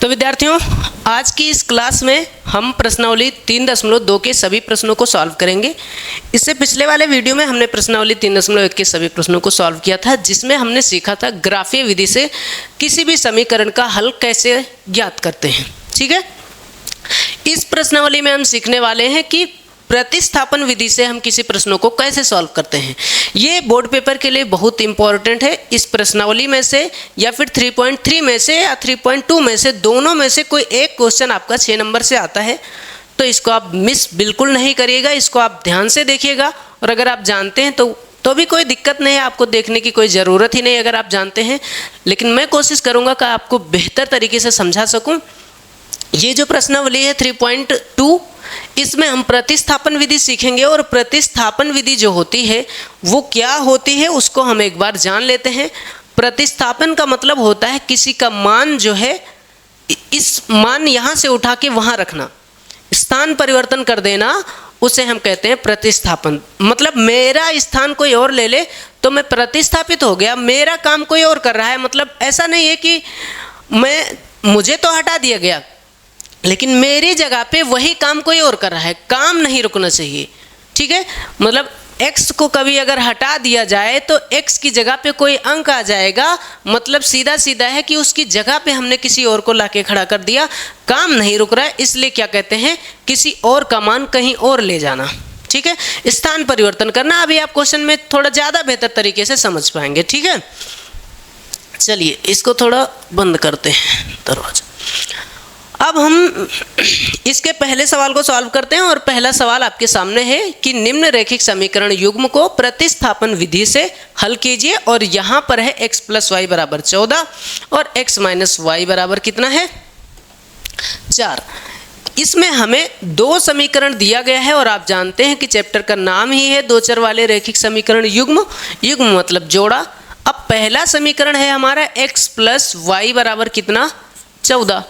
तो विद्यार्थियों, आज की इस क्लास में हम प्रश्नावली 3.2 के सभी प्रश्नों को सॉल्व करेंगे। इससे पिछले वाले वीडियो में हमने प्रश्नावली 3.1 के सभी प्रश्नों को सॉल्व किया था, जिसमें हमने सीखा था ग्राफीय विधि से किसी भी समीकरण का हल कैसे ज्ञात करते हैं। ठीक है, इस प्रश्नावली में हम सीखने वाले हैं कि प्रतिस्थापन विधि से हम किसी प्रश्नों को कैसे सॉल्व करते हैं। ये बोर्ड पेपर के लिए बहुत इंपॉर्टेंट है। इस प्रश्नावली में से या फिर 3.3 में से या 3.2 में से, दोनों में से कोई एक क्वेश्चन आपका 6 नंबर से आता है, तो इसको आप मिस बिल्कुल नहीं करिएगा। इसको आप ध्यान से देखिएगा, और अगर आप जानते हैं तो भी कोई दिक्कत नहीं है, आपको देखने की कोई ज़रूरत ही नहीं अगर आप जानते हैं। लेकिन मैं कोशिश करूँगा कि आपको बेहतर तरीके से समझा सकूँ। ये जो प्रश्नावली है 3.2, इसमें हम प्रतिस्थापन विधि सीखेंगे, और प्रतिस्थापन विधि जो होती है वो क्या होती है उसको हम एक बार जान लेते हैं। प्रतिस्थापन का मतलब होता है किसी का मान जो है, इस मान यहाँ से उठा के वहाँ रखना, स्थान परिवर्तन कर देना, उसे हम कहते हैं प्रतिस्थापन। मतलब मेरा स्थान कोई और ले ले तो मैं प्रतिस्थापित हो गया, मेरा काम कोई और कर रहा है। मतलब ऐसा नहीं है कि मुझे तो हटा दिया गया लेकिन मेरी जगह पे वही काम कोई और कर रहा है। काम नहीं रुकना चाहिए। ठीक है, मतलब x को कभी अगर हटा दिया जाए तो x की जगह पे कोई अंक आ जाएगा। मतलब सीधा सीधा है कि उसकी जगह पे हमने किसी और को लाके खड़ा कर दिया, काम नहीं रुक रहा है, इसलिए क्या कहते हैं, किसी और का मान कहीं और ले जाना। ठीक है, स्थान परिवर्तन करना। अभी आप क्वेश्चन में थोड़ा ज़्यादा बेहतर तरीके से समझ पाएंगे। ठीक है, चलिए इसको थोड़ा बंद करते हैं दरवाजा। अब हम इसके पहले सवाल को सॉल्व करते हैं, और पहला सवाल आपके सामने है कि निम्न रैखिक समीकरण युग्म को प्रतिस्थापन विधि से हल कीजिए। और यहाँ पर है x + y = 14 और x - y बराबर कितना है, 4। इसमें हमें दो समीकरण दिया गया है, और आप जानते हैं कि चैप्टर का नाम ही है दो चर वाले रैखिक समीकरण युग्म। युग्म मतलब जोड़ा। अब पहला समीकरण है हमारा x + y बराबर कितना, 14,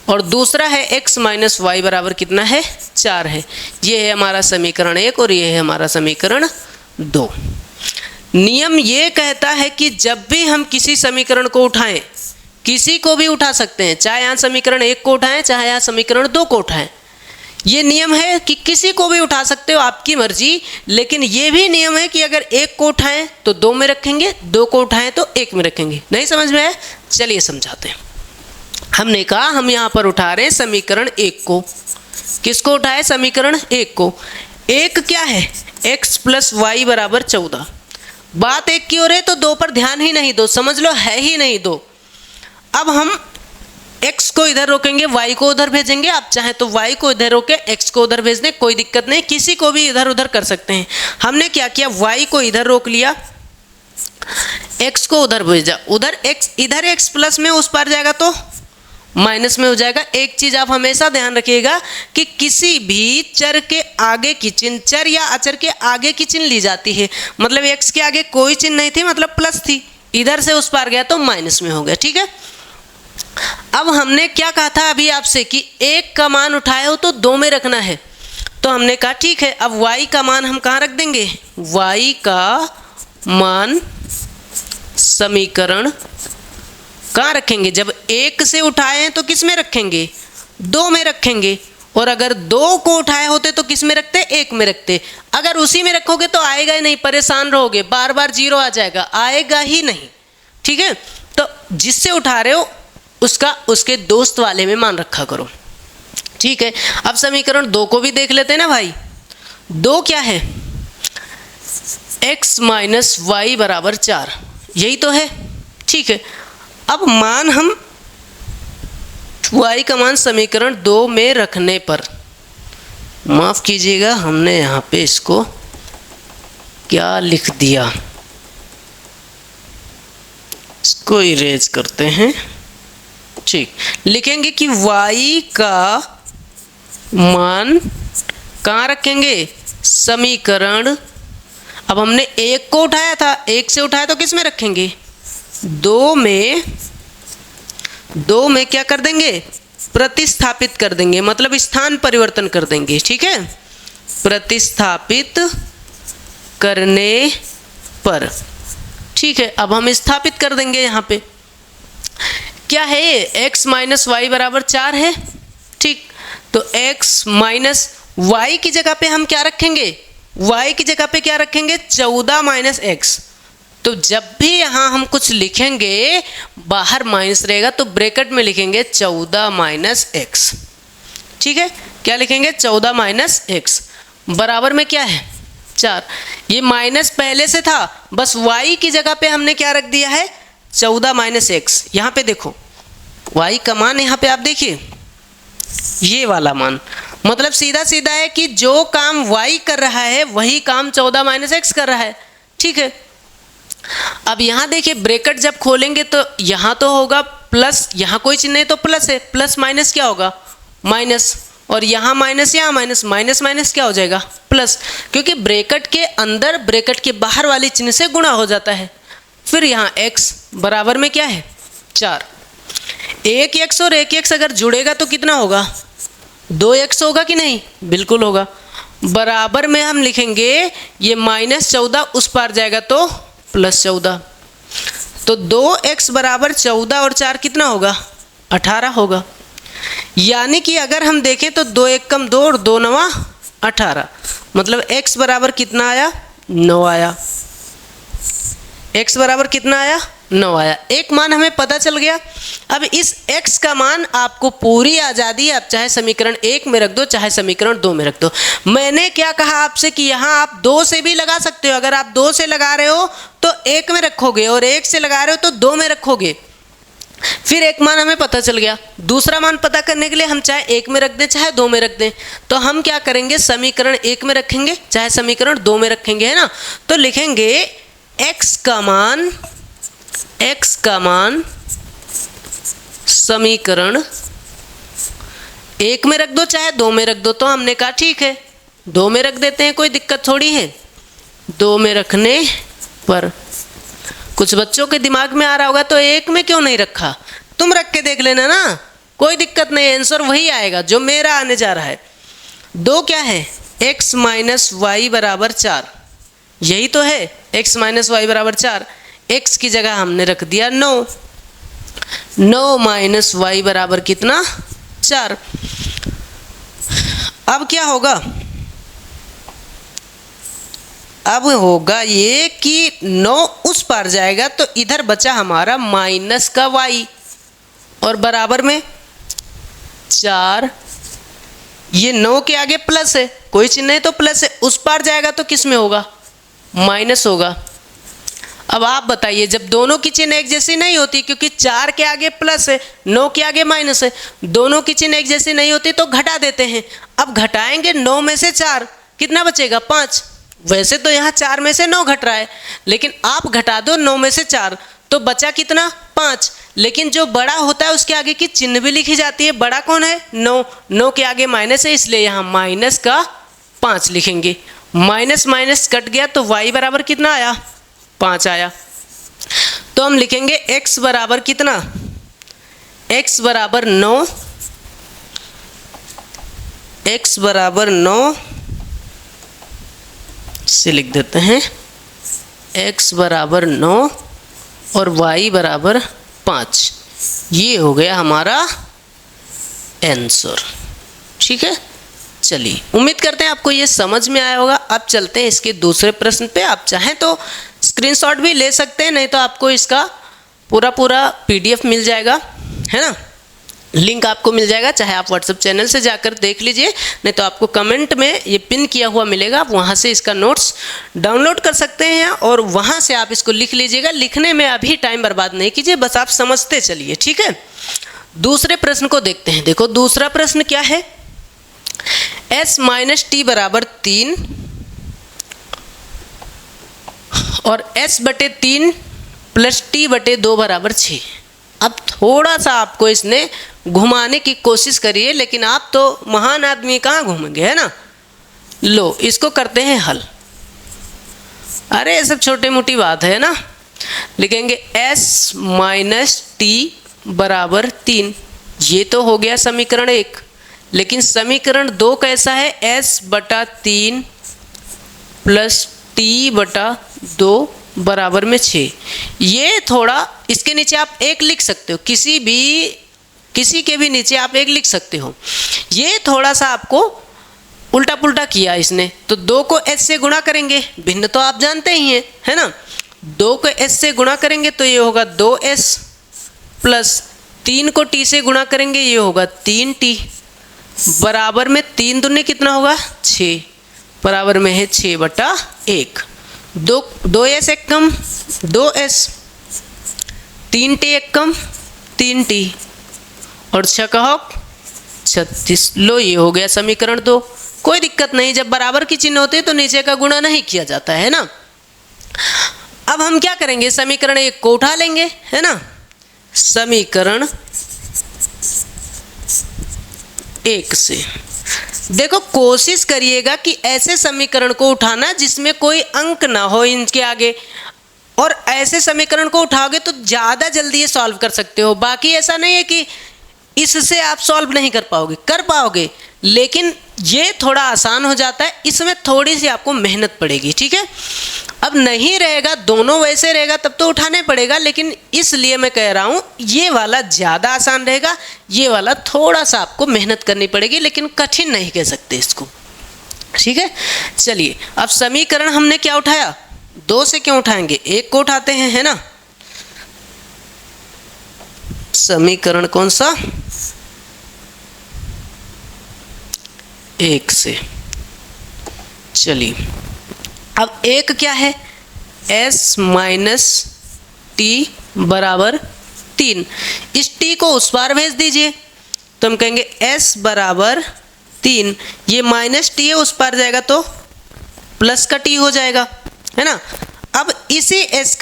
और दूसरा है x - y बराबर कितना है, 4 है। ये है हमारा समीकरण 1 और ये है हमारा समीकरण 2। नियम ये कहता है कि जब भी हम किसी समीकरण को उठाएं, किसी को भी उठा सकते हैं, चाहे यहाँ समीकरण 1 को उठाएं, चाहे यहाँ समीकरण 2 को उठाएं। ये नियम है कि किसी को भी उठा सकते हो, आपकी मर्जी। लेकिन ये भी नियम है कि अगर 1 को उठाएं तो 2 में रखेंगे, 2 को उठाएं तो 1 में रखेंगे। नहीं समझ में आया? चलिए समझाते हैं। हमने कहा हम यहाँ पर उठा रहे हैं समीकरण 1 को। किसको उठाए? समीकरण 1 को। 1 क्या है? x + y = 14। बात 1 की हो रही है तो 2 पर ध्यान ही नहीं दो, समझ लो है ही नहीं 2। अब हम x को इधर रोकेंगे, y को उधर भेजेंगे। आप चाहे तो y को इधर रोके x को उधर भेज दें, कोई दिक्कत नहीं, किसी को भी इधर उधर कर सकते हैं। हमने क्या किया, y को इधर रोक लिया, x को उधर भेजा। उधर x, इधर x प्लस में उस पार जाएगा तो माइनस में हो जाएगा। एक चीज आप हमेशा ध्यान रखिएगा कि किसी भी चर के आगे की चिन्ह, चर या अचर के आगे की चिन्ह ली जाती है। मतलब x के आगे कोई चिन्ह नहीं थी, मतलब प्लस थी, इधर से उस पार गया तो माइनस में हो गया। ठीक है, अब हमने क्या कहा था अभी आपसे कि 1 का मान उठाए हो तो 2 में रखना है। तो हमने कहा ठीक है, अब y का मान हम कहाँ रख देंगे, y का मान समीकरण कहाँ रखेंगे, जब 1 से उठाए हैं तो किस में रखेंगे, 2 में रखेंगे। और अगर 2 को उठाए होते तो किस में रखते, 1 में रखते। अगर उसी में रखोगे तो आएगा ही नहीं, परेशान रहोगे, बार बार 0 आ जाएगा, आएगा ही नहीं। ठीक है, तो जिससे उठा रहे हो उसका उसके दोस्त वाले में मान रखा करो। ठीक है, अब समीकरण 2 को भी देख लेते हैं ना भाई। 2 क्या है, x - y = 4, यही तो है। ठीक है, अब मान हम y का मान समीकरण 2 में रखने पर, माफ कीजिएगा हमने यहाँ पे इसको क्या लिख दिया, इसको इरेज करते हैं। ठीक, लिखेंगे कि y का मान कहाँ रखेंगे, समीकरण। अब हमने 1 को उठाया था, 1 से उठाया तो किस में रखेंगे, 2 में क्या कर देंगे, प्रतिस्थापित कर देंगे, मतलब स्थान परिवर्तन कर देंगे। ठीक है, प्रतिस्थापित करने पर। ठीक है, अब हम स्थापित कर देंगे यहाँ पे क्या है ये, x माइनस वाई बराबर 4 है। ठीक, तो x माइनस वाई की जगह पे हम क्या रखेंगे, y की जगह पे क्या रखेंगे, 14 माइनस एक्स। तो जब भी यहाँ हम कुछ लिखेंगे बाहर माइनस रहेगा तो ब्रैकेट में लिखेंगे 14 माइनस एक्स। ठीक है, क्या लिखेंगे, 14 माइनस एक्स बराबर में क्या है, 4। ये माइनस पहले से था, बस y की जगह पे हमने क्या रख दिया है, 14 माइनस एक्स। यहाँ पे देखो y का मान, यहाँ पे आप देखिए ये वाला मान, मतलब सीधा सीधा है कि जो काम y कर रहा है वही काम 14 माइनस एक्स कर रहा है। ठीक है, अब यहाँ देखिए ब्रैकेट जब खोलेंगे तो यहाँ तो होगा प्लस, यहाँ कोई चिन्ह नहीं तो प्लस है, प्लस माइनस क्या होगा, माइनस, और यहाँ माइनस यहाँ माइनस, माइनस माइनस क्या हो जाएगा, प्लस, क्योंकि ब्रैकेट के अंदर ब्रैकेट के बाहर वाले चिन्ह से गुणा हो जाता है। फिर यहाँ x बराबर में क्या है, 4। एक x और एक x अगर जुड़ेगा तो कितना होगा, 2x होगा कि नहीं, बिल्कुल होगा। बराबर में हम लिखेंगे ये -14 उस पार जाएगा तो +14, तो 2x बराबर 14 और 4 कितना होगा, 18 होगा। यानी कि अगर हम देखें तो 2 1 कम 2 और 2 9 18, मतलब x बराबर कितना आया, 9 आया। x बराबर कितना आया, 9 आया। एक मान हमें पता चल गया। अब इस x का मान आपको पूरी आज़ादी है, आप चाहे समीकरण 1 में रख दो चाहे समीकरण 2 में रख दो। मैंने क्या कहा आपसे कि यहाँ आप 2 से भी लगा सकते हो, अगर आप 2 से लगा रहे हो तो 1 में रखोगे और 1 से लगा रहे हो तो 2 में रखोगे। फिर एक मान हमें पता चल गया, दूसरा मान पता करने के लिए हम चाहे 1 में रख दें चाहे 2 में रख दें, तो हम क्या करेंगे, समीकरण 1 में रखेंगे चाहे समीकरण 2 में रखेंगे, है ना। तो लिखेंगे x का मान समीकरण 1 में रख दो चाहे 2 में रख दो। तो हमने कहा ठीक है 2 में रख देते हैं, कोई दिक्कत थोड़ी है। 2 में रखने पर कुछ बच्चों के दिमाग में आ रहा होगा तो 1 में क्यों नहीं रखा, तुम रख के देख लेना ना, कोई दिक्कत नहीं, आंसर वही आएगा जो मेरा आने जा रहा है। 2 क्या है, x माइनस वाई बराबर 4, यही तो है, x माइनस वाई बराबर 4। x की जगह हमने रख दिया 9, 9 माइनस वाई बराबर कितना, 4। अब क्या होगा, अब होगा ये कि 9 उस पार जाएगा तो इधर बचा हमारा माइनस का y और बराबर में 4। ये 9 के आगे प्लस है, कोई चिन्ह नहीं तो प्लस है, उस पार जाएगा तो किस में होगा, माइनस होगा। अब आप बताइए, जब दोनों की चिन्ह एक जैसी नहीं होती, क्योंकि 4 के आगे प्लस है 9 के आगे माइनस है, दोनों की चिन्ह एक जैसी नहीं होती तो घटा देते हैं। अब घटाएंगे 9 में से 4, कितना बचेगा, 5। वैसे तो यहाँ 4 में से 9 घट रहा है, लेकिन आप घटा दो 9 में से 4 तो बचा कितना, 5। लेकिन जो बड़ा होता है उसके आगे की चिन्ह भी लिखी जाती है, बड़ा कौन है, 9, 9 के आगे माइनस है, इसलिए यहाँ माइनस का 5 लिखेंगे। माइनस माइनस कट गया तो y बराबर कितना आया, 5 आया। तो हम लिखेंगे x बराबर कितना, x बराबर 9, x बराबर 9 से लिख देते हैं, x बराबर 9 और y बराबर 5। ये हो गया हमारा आंसर। ठीक है, चलिए उम्मीद करते हैं आपको ये समझ में आया होगा। अब चलते हैं इसके दूसरे प्रश्न पे। आप चाहें तो स्क्रीनशॉट भी ले सकते हैं, नहीं तो आपको इसका पूरा PDF मिल जाएगा, है ना, लिंक आपको मिल जाएगा, चाहे आप व्हाट्सएप चैनल से जाकर देख लीजिए, नहीं तो आपको कमेंट में ये पिन किया हुआ मिलेगा, आप वहाँ से इसका नोट्स डाउनलोड कर सकते हैं और वहाँ से आप इसको लिख लीजिएगा। लिखने में अभी टाइम बर्बाद नहीं कीजिए, बस आप समझते चलिए। ठीक है, दूसरे प्रश्न को देखते हैं। देखो दूसरा प्रश्न क्या है, s माइनस टी बराबर 3 और s बटे 3 प्लस t बटे 2 बराबर 6। अब थोड़ा सा आपको इसने घुमाने की कोशिश करिए, लेकिन आप तो महान आदमी, कहाँ घूमेंगे, है ना। लो इसको करते हैं हल। अरे ये सब छोटी मोटी बात है ना। लिखेंगे s माइनस टी बराबर 3, ये तो हो गया समीकरण 1। लेकिन समीकरण 2 कैसा है, s बटा 3 प्लस t बटा 2 बराबर में 6। ये थोड़ा इसके नीचे आप 1 लिख सकते हो, किसी के भी नीचे आप 1 लिख सकते हो। ये थोड़ा सा आपको उल्टा पुल्टा किया इसने, तो 2 को s से गुणा करेंगे, भिन्न तो आप जानते ही हैं, है ना। 2 को s से गुणा करेंगे तो ये होगा 2s प्लस 3 को t से गुणा करेंगे, ये होगा 3t बराबर में 3 दूनी कितना होगा 6, बराबर में है 6/1। 2s एक कम 2s, 3t एक कम 3t और 6 का 36। लो ये हो गया समीकरण 2। कोई दिक्कत नहीं, जब बराबर की चिन्ह होते हैं तो नीचे का गुणा नहीं किया जाता है ना। अब हम क्या करेंगे, समीकरण 1 को उठा लेंगे, है ना। समीकरण 1 से देखो, कोशिश करिएगा कि ऐसे समीकरण को उठाना जिसमें कोई अंक ना हो इनके आगे, और ऐसे समीकरण को उठाओगे तो ज़्यादा जल्दी ये सॉल्व कर सकते हो। बाकी ऐसा नहीं है कि इससे आप सॉल्व नहीं कर पाओगे, कर पाओगे, लेकिन ये थोड़ा आसान हो जाता है, इसमें थोड़ी सी आपको मेहनत पड़ेगी, ठीक है। अब नहीं रहेगा, दोनों वैसे रहेगा तब तो उठाने पड़ेगा, लेकिन इसलिए मैं कह रहा हूँ ये वाला ज़्यादा आसान रहेगा, ये वाला थोड़ा सा आपको मेहनत करनी पड़ेगी, लेकिन कठिन नहीं कह सकते इसको, ठीक है। चलिए, अब समीकरण हमने क्या उठाया, 2 से क्यों उठाएंगे, 1 को उठाते हैं, है ना। समीकरण कौन सा, 1 से। चलिए, अब 1 क्या है, s माइनस टी बराबर 3। इस t को उस पार भेज दीजिए तो हम कहेंगे s बराबर 3। ये माइनस टी है, उस पार जाएगा तो प्लस का t हो जाएगा, है ना। अब इसी s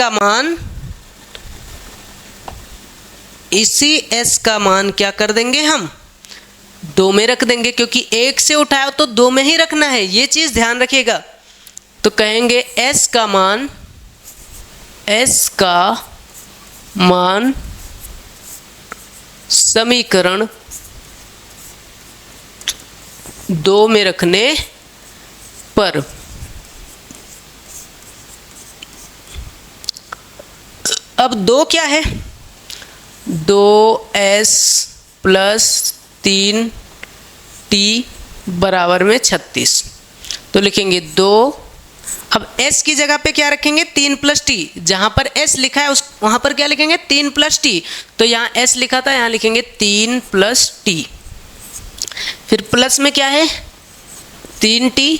का मान क्या कर देंगे हम, 2 में रख देंगे, क्योंकि 1 से उठाया तो 2 में ही रखना है, ये चीज़ ध्यान रखिएगा। तो कहेंगे s का मान समीकरण 2 में रखने पर अब 2 क्या है, 2s प्लस 3t बराबर में 36। तो लिखेंगे 2, अब s की जगह पे क्या रखेंगे, 3 प्लस t, जहाँ पर s लिखा है उस वहाँ पर क्या लिखेंगे, 3 प्लस t। तो यहाँ s लिखा था, यहाँ लिखेंगे 3 प्लस t, फिर प्लस में क्या है 3t,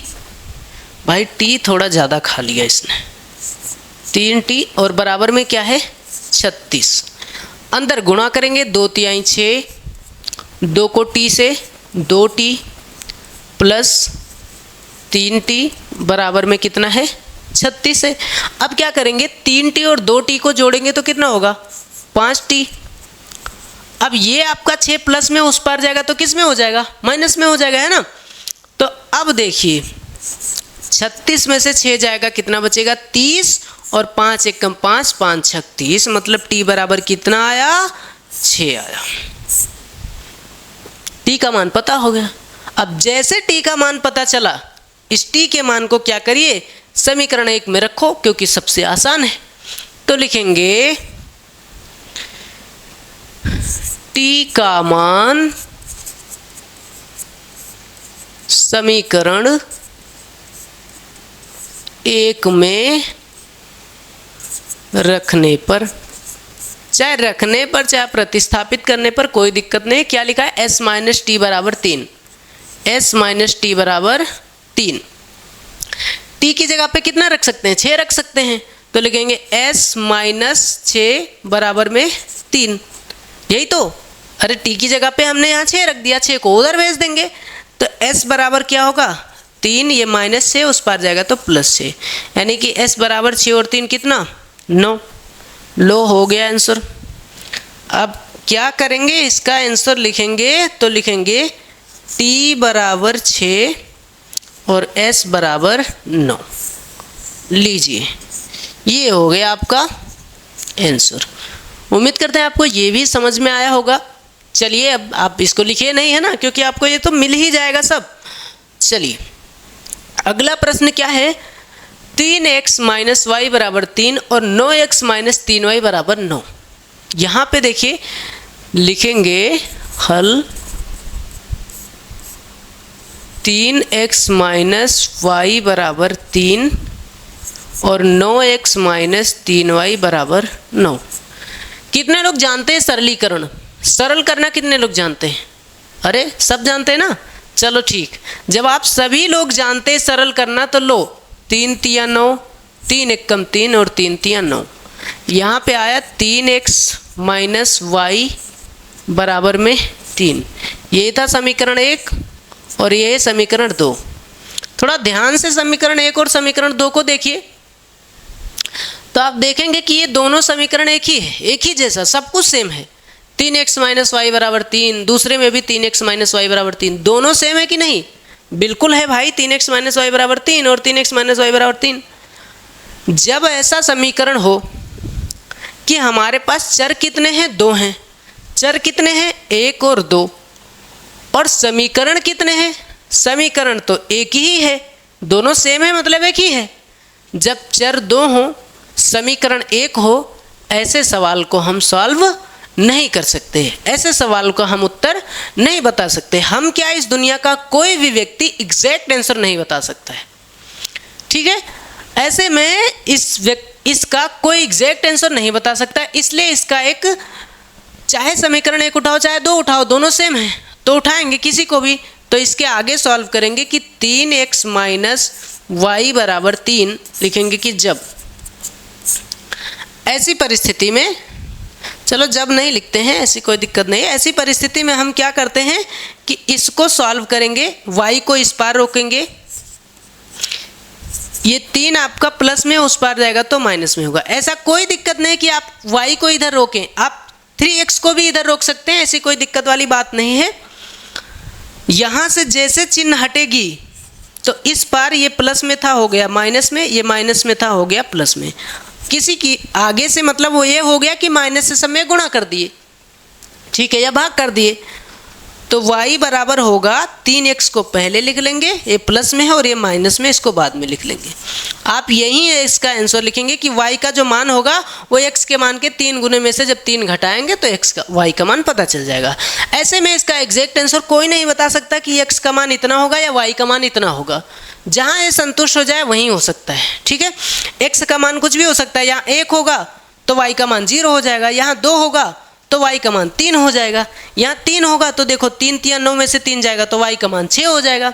भाई t थोड़ा ज़्यादा खा लिया इसने, 3t और बराबर में क्या है 36। अंदर गुणा करेंगे, 2 तिहाई 6, 2 को t से 2t प्लस 3t बराबर में कितना है 36 है। अब क्या करेंगे, 3t और 2t को जोड़ेंगे तो कितना होगा 5t। अब ये आपका 6 प्लस में उस पार जाएगा तो किस में हो जाएगा, माइनस में हो जाएगा, है ना। तो अब देखिए 36 में से 6 जाएगा, कितना बचेगा 30, और 5 एक कम 5, 5 36, मतलब t बराबर कितना आया 6 आया। t का मान पता हो गया। अब जैसे t का मान पता चला, इस t के मान को क्या करिए, समीकरण 1 में रखो, क्योंकि सबसे आसान है। तो लिखेंगे t का मान समीकरण 1 में रखने पर, चाहे रखने पर चाहे प्रतिस्थापित करने पर कोई दिक्कत नहीं। क्या लिखा है, s माइनस टी बराबर 3, s माइनस टी बराबर 3। t की जगह पे कितना रख सकते हैं, 6 रख सकते हैं। तो लिखेंगे s माइनस 6 बराबर में 3, यही तो। अरे t की जगह पे हमने यहाँ 6 रख दिया, 6 को उधर भेज देंगे तो s बराबर क्या होगा 3, ये माइनस 6 उस पार जाएगा तो प्लस 6, यानी कि s बराबर 6 और 3 कितना 9। लो हो गया आंसर। अब क्या करेंगे, इसका आंसर लिखेंगे तो लिखेंगे t बराबर 6 और s बराबर 9। लीजिए, ये हो गया आपका आंसर। उम्मीद करते हैं आपको ये भी समझ में आया होगा। चलिए, अब आप इसको लिखिए नहीं, है ना, क्योंकि आपको ये तो मिल ही जाएगा सब। चलिए, अगला प्रश्न क्या है, 3x माइनस वाई बराबर 3 और 9x माइनस 3y बराबर 9। यहाँ पे देखिए लिखेंगे हल 3x माइनस वाई बराबर 3 और 9x माइनस 3y बराबर 9। कितने लोग जानते हैं सरलीकरण? सरल करना कितने लोग जानते हैं? अरे सब जानते हैं ना। चलो ठीक, जब आप सभी लोग जानते हैं सरल करना तो लो 3 तिया 9, 3 एकम 3 और 3 तिया 9। यहाँ पे आया 3x माइनस वाई बराबर में 3। ये था समीकरण 1 और ये समीकरण 2। थोड़ा ध्यान से समीकरण 1 और समीकरण 2 को देखिए तो आप देखेंगे कि ये दोनों समीकरण एक ही है, एक ही जैसा, सब कुछ सेम है। 3x माइनस वाई बराबर 3, दूसरे में भी 3x माइनस वाई बराबर 3, दोनों सेम है कि नहीं? बिल्कुल है भाई, 3x माइनस वाई बराबर 3 और 3x माइनस वाई बराबर 3। जब ऐसा समीकरण हो कि हमारे पास चर कितने हैं? 2 हैं। चर कितने हैं? 1 और 2। और समीकरण कितने हैं? समीकरण तो एक ही है, दोनों सेम है मतलब एक ही है। जब चर 2 हो, समीकरण 1 हो, ऐसे सवाल को हम सॉल्व नहीं कर सकते, ऐसे सवाल को हम उत्तर नहीं बता सकते। हम क्या, इस दुनिया का कोई भी व्यक्ति एग्जैक्ट आंसर नहीं बता सकता है, ठीक है। ऐसे में इसका कोई एग्जैक्ट आंसर नहीं बता सकता, इसलिए इसका एक, चाहे समीकरण 1 उठाओ चाहे 2 उठाओ, दोनों सेम है तो उठाएंगे किसी को भी। तो इसके आगे सॉल्व करेंगे कि 3x माइनस वाई बराबर 3 लिखेंगे कि जब, ऐसी परिस्थिति में, चलो जब नहीं लिखते हैं, ऐसी कोई दिक्कत नहीं है। ऐसी परिस्थिति में हम क्या करते हैं कि इसको सॉल्व करेंगे, y को इस पार रोकेंगे, ये 3 आपका प्लस में उस पार जाएगा तो माइनस में होगा। ऐसा कोई दिक्कत नहीं कि आप y को इधर रोकें, आप 3x को भी इधर रोक सकते हैं, ऐसी कोई दिक्कत वाली बात नहीं है। यहाँ से जैसे चिन्ह हटेगी तो इस पार ये प्लस में था हो गया माइनस में, ये माइनस में था हो गया प्लस में। किसी की आगे से मतलब वो ये हो गया कि माइनस से सब में गुणा कर दिए, ठीक है, या भाग कर दिए, तो y बराबर होगा 3x को पहले लिख लेंगे, ये प्लस में है, और ये माइनस में, इसको बाद में लिख लेंगे। आप यही है इसका आंसर लिखेंगे कि y का जो मान होगा वो x के मान के 3 गुने में से जब 3 घटाएंगे तो y का मान पता चल जाएगा। ऐसे में इसका एग्जैक्ट आंसर कोई नहीं बता सकता कि x का मान इतना होगा या y का मान इतना होगा। जहाँ ये संतुष्ट हो जाए वहीं हो सकता है, ठीक है। x का मान कुछ भी हो सकता है, यहाँ 1 होगा तो y का मान 0 हो जाएगा, यहाँ 2 होगा तो y का मान 3 हो जाएगा, यहाँ 3 होगा तो देखो 3 तिया 9 में से 3 जाएगा तो y का मान 6 हो जाएगा।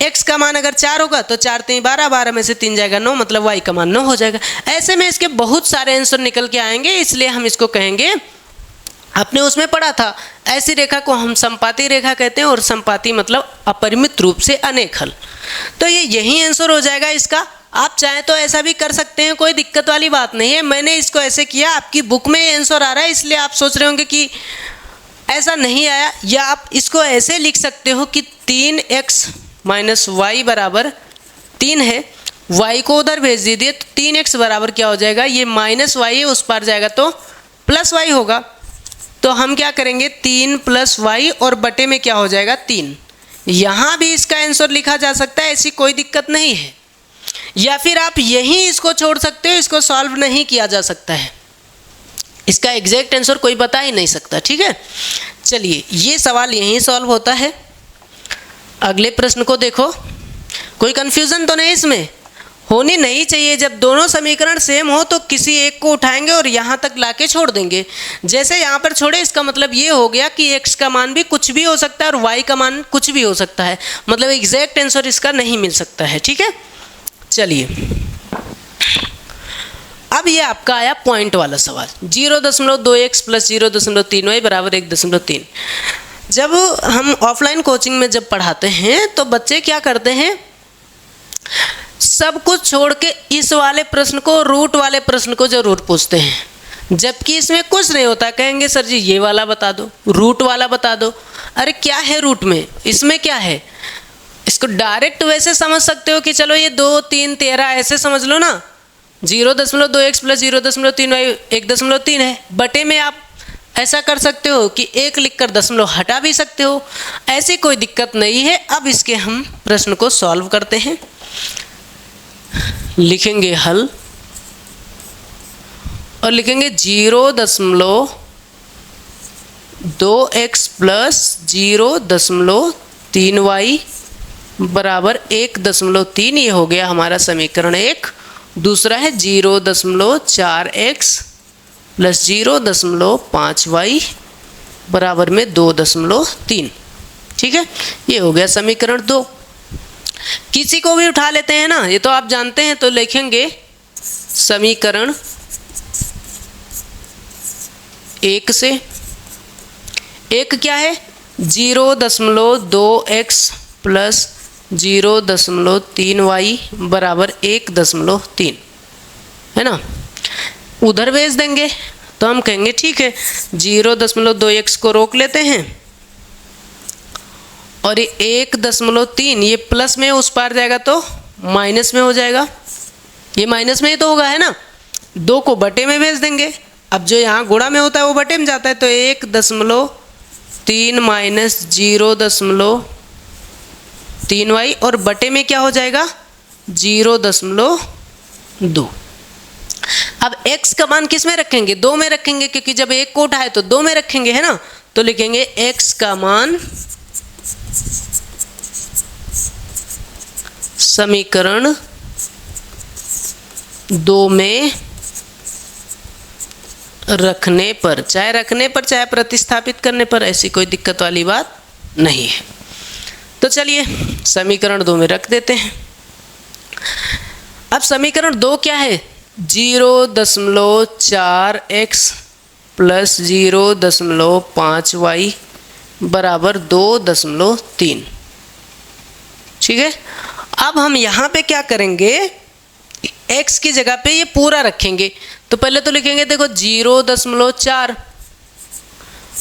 x का मान अगर 4 होगा तो 4 3 12, 12 में से 3 जाएगा 9, मतलब y का मान 9 हो जाएगा। ऐसे में इसके बहुत सारे आंसर निकल के आएंगे, इसलिए हम इसको कहेंगे, आपने उसमें पढ़ा था, ऐसी रेखा को हम संपाती रेखा कहते हैं, और संपाती मतलब अपरिमित रूप से अनेक हल। तो ये यही आंसर हो जाएगा इसका। आप चाहें तो ऐसा भी कर सकते हैं, कोई दिक्कत वाली बात नहीं है। मैंने इसको ऐसे किया, आपकी बुक में ये आंसर आ रहा है इसलिए आप सोच रहे होंगे कि ऐसा नहीं आया, या आप इसको ऐसे लिख सकते हो कि 3x माइनस वाई बराबर 3 है, y को उधर भेज दीजिए तो 3x बराबर क्या हो जाएगा, ये माइनस वाई है, उस पार जाएगा तो प्लस वाई होगा। तो हम क्या करेंगे, 3 प्लस वाई और बटे में क्या हो जाएगा 3। यहाँ भी इसका आंसर लिखा जा सकता है, ऐसी कोई दिक्कत नहीं है। या फिर आप यहीं इसको छोड़ सकते हो, इसको सॉल्व नहीं किया जा सकता है, इसका एग्जैक्ट आंसर कोई बता ही नहीं सकता, ठीक है। चलिए ये सवाल यहीं सॉल्व होता है। अगले प्रश्न को देखो, कोई कंफ्यूजन तो नहीं इसमें, होनी नहीं चाहिए। जब दोनों समीकरण सेम हो तो किसी एक को उठाएंगे और यहाँ तक लाके छोड़ देंगे। जैसे यहाँ पर छोड़े, इसका मतलब ये हो गया कि x का मान भी कुछ भी हो सकता है और y का मान कुछ भी हो सकता है, मतलब एग्जैक्ट आंसर इसका नहीं मिल सकता है, ठीक है। चलिए अब ये आपका आया पॉइंट वाला सवाल, 0.2x प्लस 0.3y बराबर 1.3। जब हम ऑफलाइन कोचिंग में जब पढ़ाते हैं तो बच्चे क्या करते हैं, सब कुछ छोड़ के इस वाले प्रश्न को, रूट वाले प्रश्न को जरूर पूछते हैं, जबकि इसमें कुछ नहीं होता। कहेंगे सर जी ये वाला बता दो, रूट वाला बता दो। अरे क्या है रूट में, इसमें क्या है, इसको डायरेक्ट वैसे समझ सकते हो कि चलो ये 2 3 13 ऐसे समझ लो ना। 0.2x प्लस 0.3y 1.3 है, बटे में आप ऐसा कर सकते हो कि 1 लिखकर दशमलव हटा भी सकते हो, ऐसी कोई दिक्कत नहीं है। अब इसके हम प्रश्न को सॉल्व करते हैं। लिखेंगे हल और लिखेंगे 0.2x प्लस 0.3y बराबर 1.3। ये हो गया हमारा समीकरण 1। दूसरा है 0.4x प्लस 0.5y बराबर में 2.3। ठीक है, ये हो गया समीकरण 2। किसी को भी उठा लेते हैं ना, ये तो आप जानते हैं। तो लिखेंगे समीकरण 1 से, एक क्या है 0.2x प्लस 0.3y बराबर 1.3 है ना। उधर भेज देंगे तो हम कहेंगे ठीक है 0.2x को रोक लेते हैं और ये 1.3 ये प्लस में उस पार जाएगा तो माइनस में हो जाएगा। ये माइनस में ही तो होगा है ना। 2 को बटे में भेज देंगे। अब जो यहाँ गुणा में होता है वो बटे में जाता है, तो 1.3 माइनस 0.3y और बटे में क्या हो जाएगा 0.2। अब x का मान किस में रखेंगे 2 में रखेंगे, क्योंकि जब 1 को उठाए तो 2 में रखेंगे है ना। तो लिखेंगे x का मान समीकरण 2 में रखने पर, चाहे रखने पर चाहे प्रतिस्थापित करने पर, ऐसी कोई दिक्कत वाली बात नहीं है। तो चलिए समीकरण 2 में रख देते हैं। अब समीकरण 2 क्या है 0.4x प्लस 0.5y बराबर 2.3। ठीक है, अब हम यहाँ पे क्या करेंगे x की जगह पे ये पूरा रखेंगे। तो पहले तो लिखेंगे देखो 0.4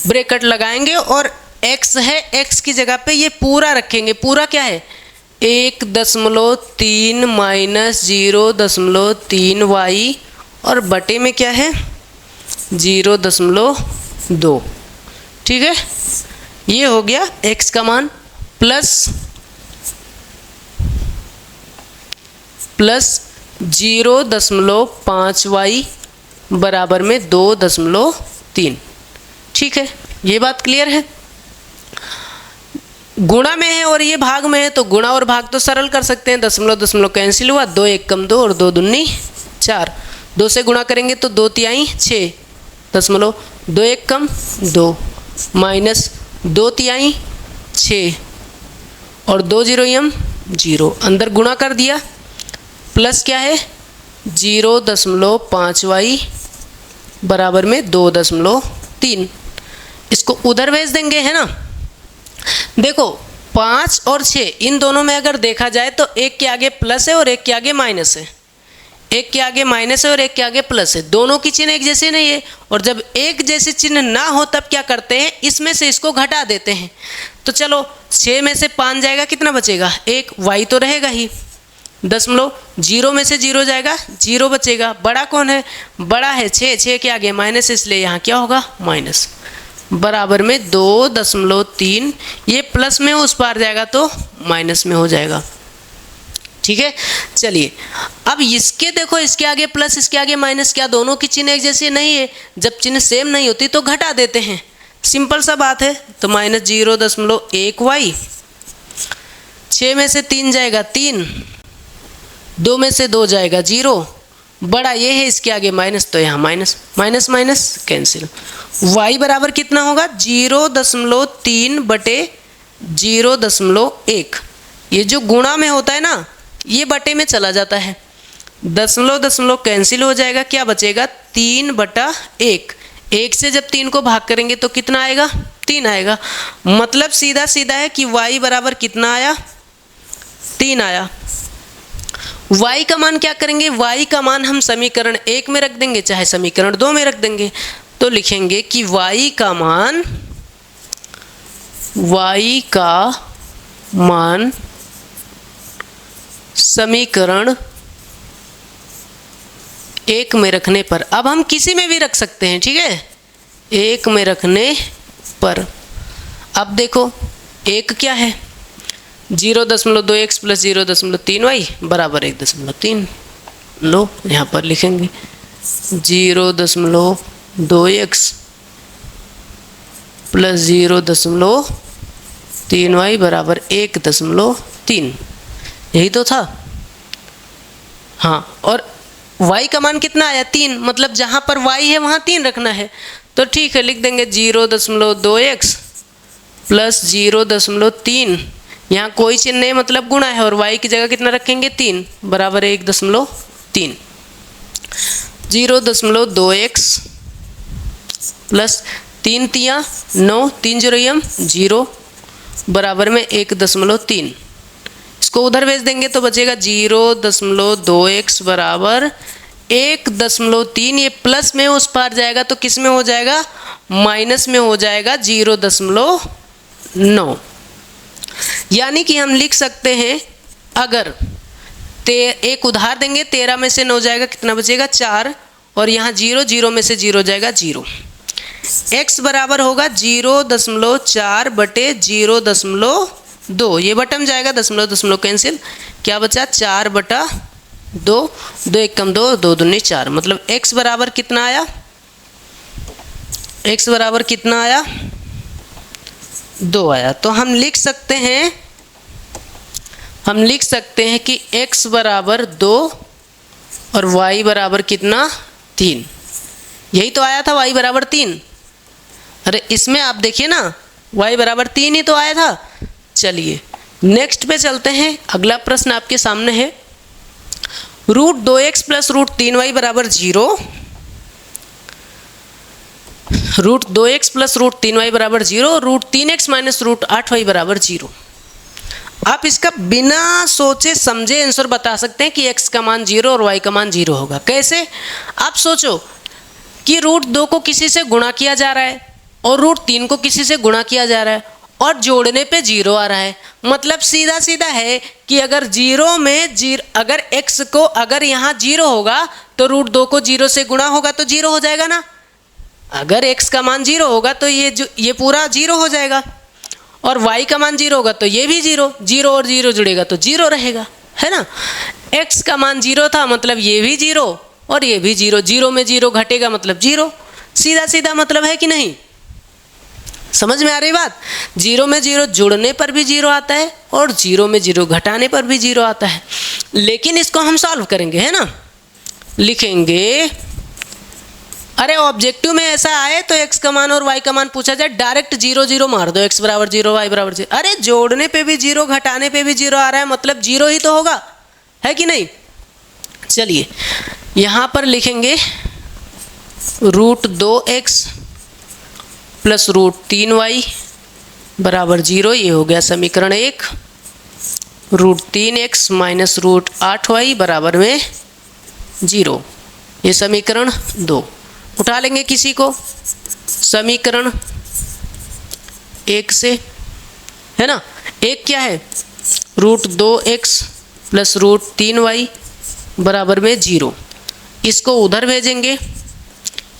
ब्रैकेट लगाएंगे और x है, x की जगह पे ये पूरा रखेंगे। पूरा क्या है 1.3 माइनस 0.3y और बटे में क्या है 0.2। ठीक है, ये हो गया x का मान प्लस 0.5y बराबर में 2.3। ठीक है, ये बात क्लियर है। गुणा में है और ये भाग में है, तो गुणा और भाग तो सरल कर सकते हैं। दशमलव दशमलव कैंसिल हुआ, 2 1 कम 2 और 2 दूनी 4। 2 से गुणा करेंगे तो 2 तिहाई 6 दशमलव, 2 1 कम 2 माइनस 2 तिहाई 6 और 2 0 यम 0। अंदर गुणा कर दिया, प्लस क्या है 0.5y बराबर में 2.3। इसको उधर भेज देंगे है ना। देखो 5 और 6 इन दोनों में अगर देखा जाए तो एक के आगे प्लस है और एक के आगे माइनस है। एक के आगे माइनस है और एक के आगे प्लस है। दोनों की चिन्ह एक जैसे नहीं है। और जब एक जैसे चिन्ह ना हो तब क्या करते हैं, इसमें से इसको घटा देते हैं। तो चलो 6 में से 5 जाएगा, कितना बचेगा 1, y तो रहेगा ही। दशमलव 0 में से 0 जाएगा, 0 बचेगा। बड़ा कौन है, बड़ा है 6, 6 के आगे माइनस, इसलिए यहाँ क्या होगा माइनस बराबर में 2.3। ये प्लस में उस पार जाएगा तो माइनस में हो जाएगा। ठीक है, चलिए अब इसके देखो, इसके आगे प्लस इसके आगे माइनस, क्या दोनों की चिन्ह एक जैसी नहीं है। जब चिन्ह सेम नहीं होती तो घटा देते हैं, सिंपल सा बात है। तो माइनस 0.1y, 6 में से 3 जाएगा 3, 2 में से 2 जाएगा 0। बड़ा ये है, इसके आगे माइनस, तो यहाँ minus minus minus cancel. y बराबर कितना होगा 0.3 बटे 0.1। ये जो गुणा में होता है ना, ये बटे में चला जाता है। दशमलव दशमलव कैंसिल हो जाएगा, क्या बचेगा 3/1। 1 से जब 3 को भाग करेंगे तो कितना आएगा 3 आएगा। मतलब सीधा सीधा है कि y बराबर कितना आया 3 आया। y का मान क्या करेंगे, y का मान हम समीकरण 1 में रख देंगे चाहे समीकरण 2 में रख देंगे। तो लिखेंगे कि y का मान समीकरण 1 में रखने पर, अब हम किसी में भी रख सकते हैं, ठीक है 1 में रखने पर। अब देखो 1 क्या है 0.2x प्लस 0.3y बराबर 1.3। लो यहाँ पर लिखेंगे 0.2x प्लस 0.3y बराबर 1.3। यही तो था। हाँ, और y का मान कितना आया 3, मतलब जहाँ पर y है वहाँ 3 रखना है। तो ठीक है, लिख देंगे 0.2x प्लस 0.3, यहाँ कोई चिन्ह नहीं मतलब गुणा है, और y की जगह कितना रखेंगे 3 बराबर 1.3। 0.2x प्लस 3 तियाँ 9, 3 0 0 बराबर में 1.3। इसको उधर भेज देंगे तो बचेगा 0.2x बराबर 1.3। ये प्लस में उस पार जाएगा तो किस में हो जाएगा, माइनस में हो जाएगा 0.9। यानी कि हम लिख सकते हैं, अगर एक उधार देंगे 13 में से 9 जाएगा, कितना बचेगा 4, और यहाँ 0 0 में से 0 जाएगा 0। x बराबर होगा 0.4 बटे 0.2। ये बटम जाएगा, दशमलव कैंसिल, क्या बचा 4 बटा 2, 2 1 कम 2, 2 दूनी 4, मतलब x बराबर कितना आया, x बराबर कितना आया 2 आया। तो हम लिख सकते हैं कि x बराबर 2 और y बराबर कितना 3। यही तो आया था y बराबर 3। अरे इसमें आप देखिए ना, y बराबर 3 ही तो आया था। चलिए नेक्स्ट पे चलते हैं। अगला प्रश्न आपके सामने है, √2x प्लस √3y बराबर 0। √2x प्लस √3y बराबर 0, √3x माइनस √8y बराबर 0। आप इसका बिना सोचे समझे आंसर बता सकते हैं कि x का मान 0 और y का मान 0 होगा। कैसे? आप सोचो कि √2 को किसी से गुणा किया जा रहा है और √3 को किसी से गुणा किया जा रहा है और जोड़ने पे 0 आ रहा है, मतलब सीधा सीधा है कि अगर 0 में अगर x को अगर यहाँ 0 होगा तो √2 को 0 से गुणा होगा तो 0 हो जाएगा ना। अगर x का मान 0 होगा तो ये पूरा 0 हो जाएगा, और y का मान 0 होगा तो ये भी 0, 0 और 0 जुड़ेगा तो 0 रहेगा, है ना। x का मान 0 था मतलब ये भी 0 और ये भी 0, 0 में 0 घटेगा मतलब 0। सीधा सीधा मतलब है कि नहीं, समझ में आ रही बात। 0 में 0 जुड़ने पर भी 0 आता है और 0 में 0 घटाने पर भी 0 आता है। लेकिन इसको हम सॉल्व करेंगे, है ना। लिखेंगे, अरे ऑब्जेक्टिव में ऐसा आए तो x का मान और y का मान पूछा जाए, डायरेक्ट 0 0 मार दो, x बराबर 0 y बराबर 0। अरे जोड़ने पे भी 0 घटाने पे भी 0 आ रहा है, मतलब 0 ही तो होगा, है कि नहीं। चलिए यहाँ पर लिखेंगे √2x प्लस √3y बराबर 0। ये हो गया समीकरण 1। √3x माइनस √8y बराबर में 0, ये समीकरण 2। उठा लेंगे किसी को समीकरण 1 से, है ना। एक क्या है, √2x प्लस √3y बराबर में 0। इसको उधर भेजेंगे,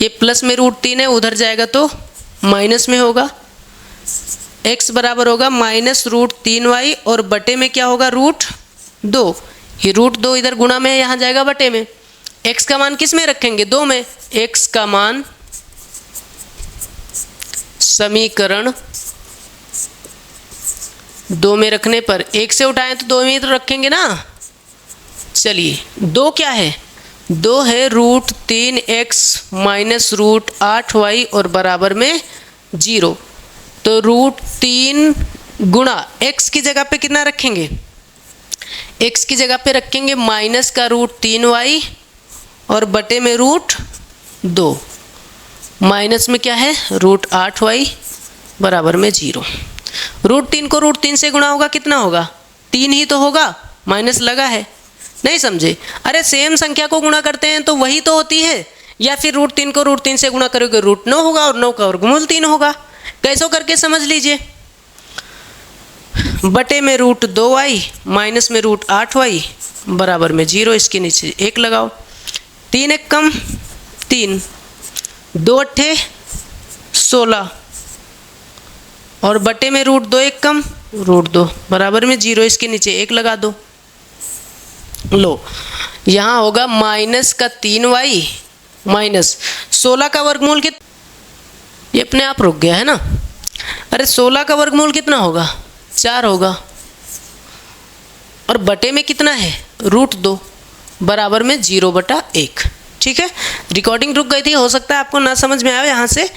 ये प्लस में √3 है, उधर जाएगा तो माइनस में होगा। x बराबर होगा माइनस √3y और बटे में क्या होगा √2। ये √2 इधर गुणा में है, यहाँ जाएगा बटे में। x का मान किस में रखेंगे, 2 में। x का मान समीकरण 2 में रखने पर 1 से उठाएं तो 2 में ही तो रखेंगे ना। चलिए 2 क्या है, 2 है √3x माइनस √8y और बराबर में 0। तो √3 गुणा x की जगह पे कितना रखेंगे, x की जगह पे रखेंगे माइनस का √3y और बटे में √2। माइनस में क्या है √8y बराबर में 0। √3 को √3 से गुणा होगा कितना होगा, 3 ही तो होगा, माइनस लगा है, नहीं समझे। अरे सेम संख्या को गुणा करते हैं तो वही तो होती है, या फिर √3 को √3 से गुणा करोगे √9 होगा और 9 का वर्गमूल 3 होगा। कैसो करके समझ लीजिए। बटे में √2y माइनस में √8y बराबर में 0। इसके नीचे 1 लगाओ, 3 1 कम 3, 2 अट्ठे 16 और बटे में √2 1 कम √2 बराबर में 0। इसके नीचे 1 लगा दो। लो यहाँ होगा माइनस का 3y माइनस 16 का वर्गमूल कितना, ये अपने आप रुक गया है ना। अरे 16 का वर्गमूल कितना होगा, 4 होगा, और बटे में कितना है, √2 बराबर में 0/1। ठीक है, रिकॉर्डिंग रुक गई थी, हो सकता है आपको ना समझ में आए यहाँ से।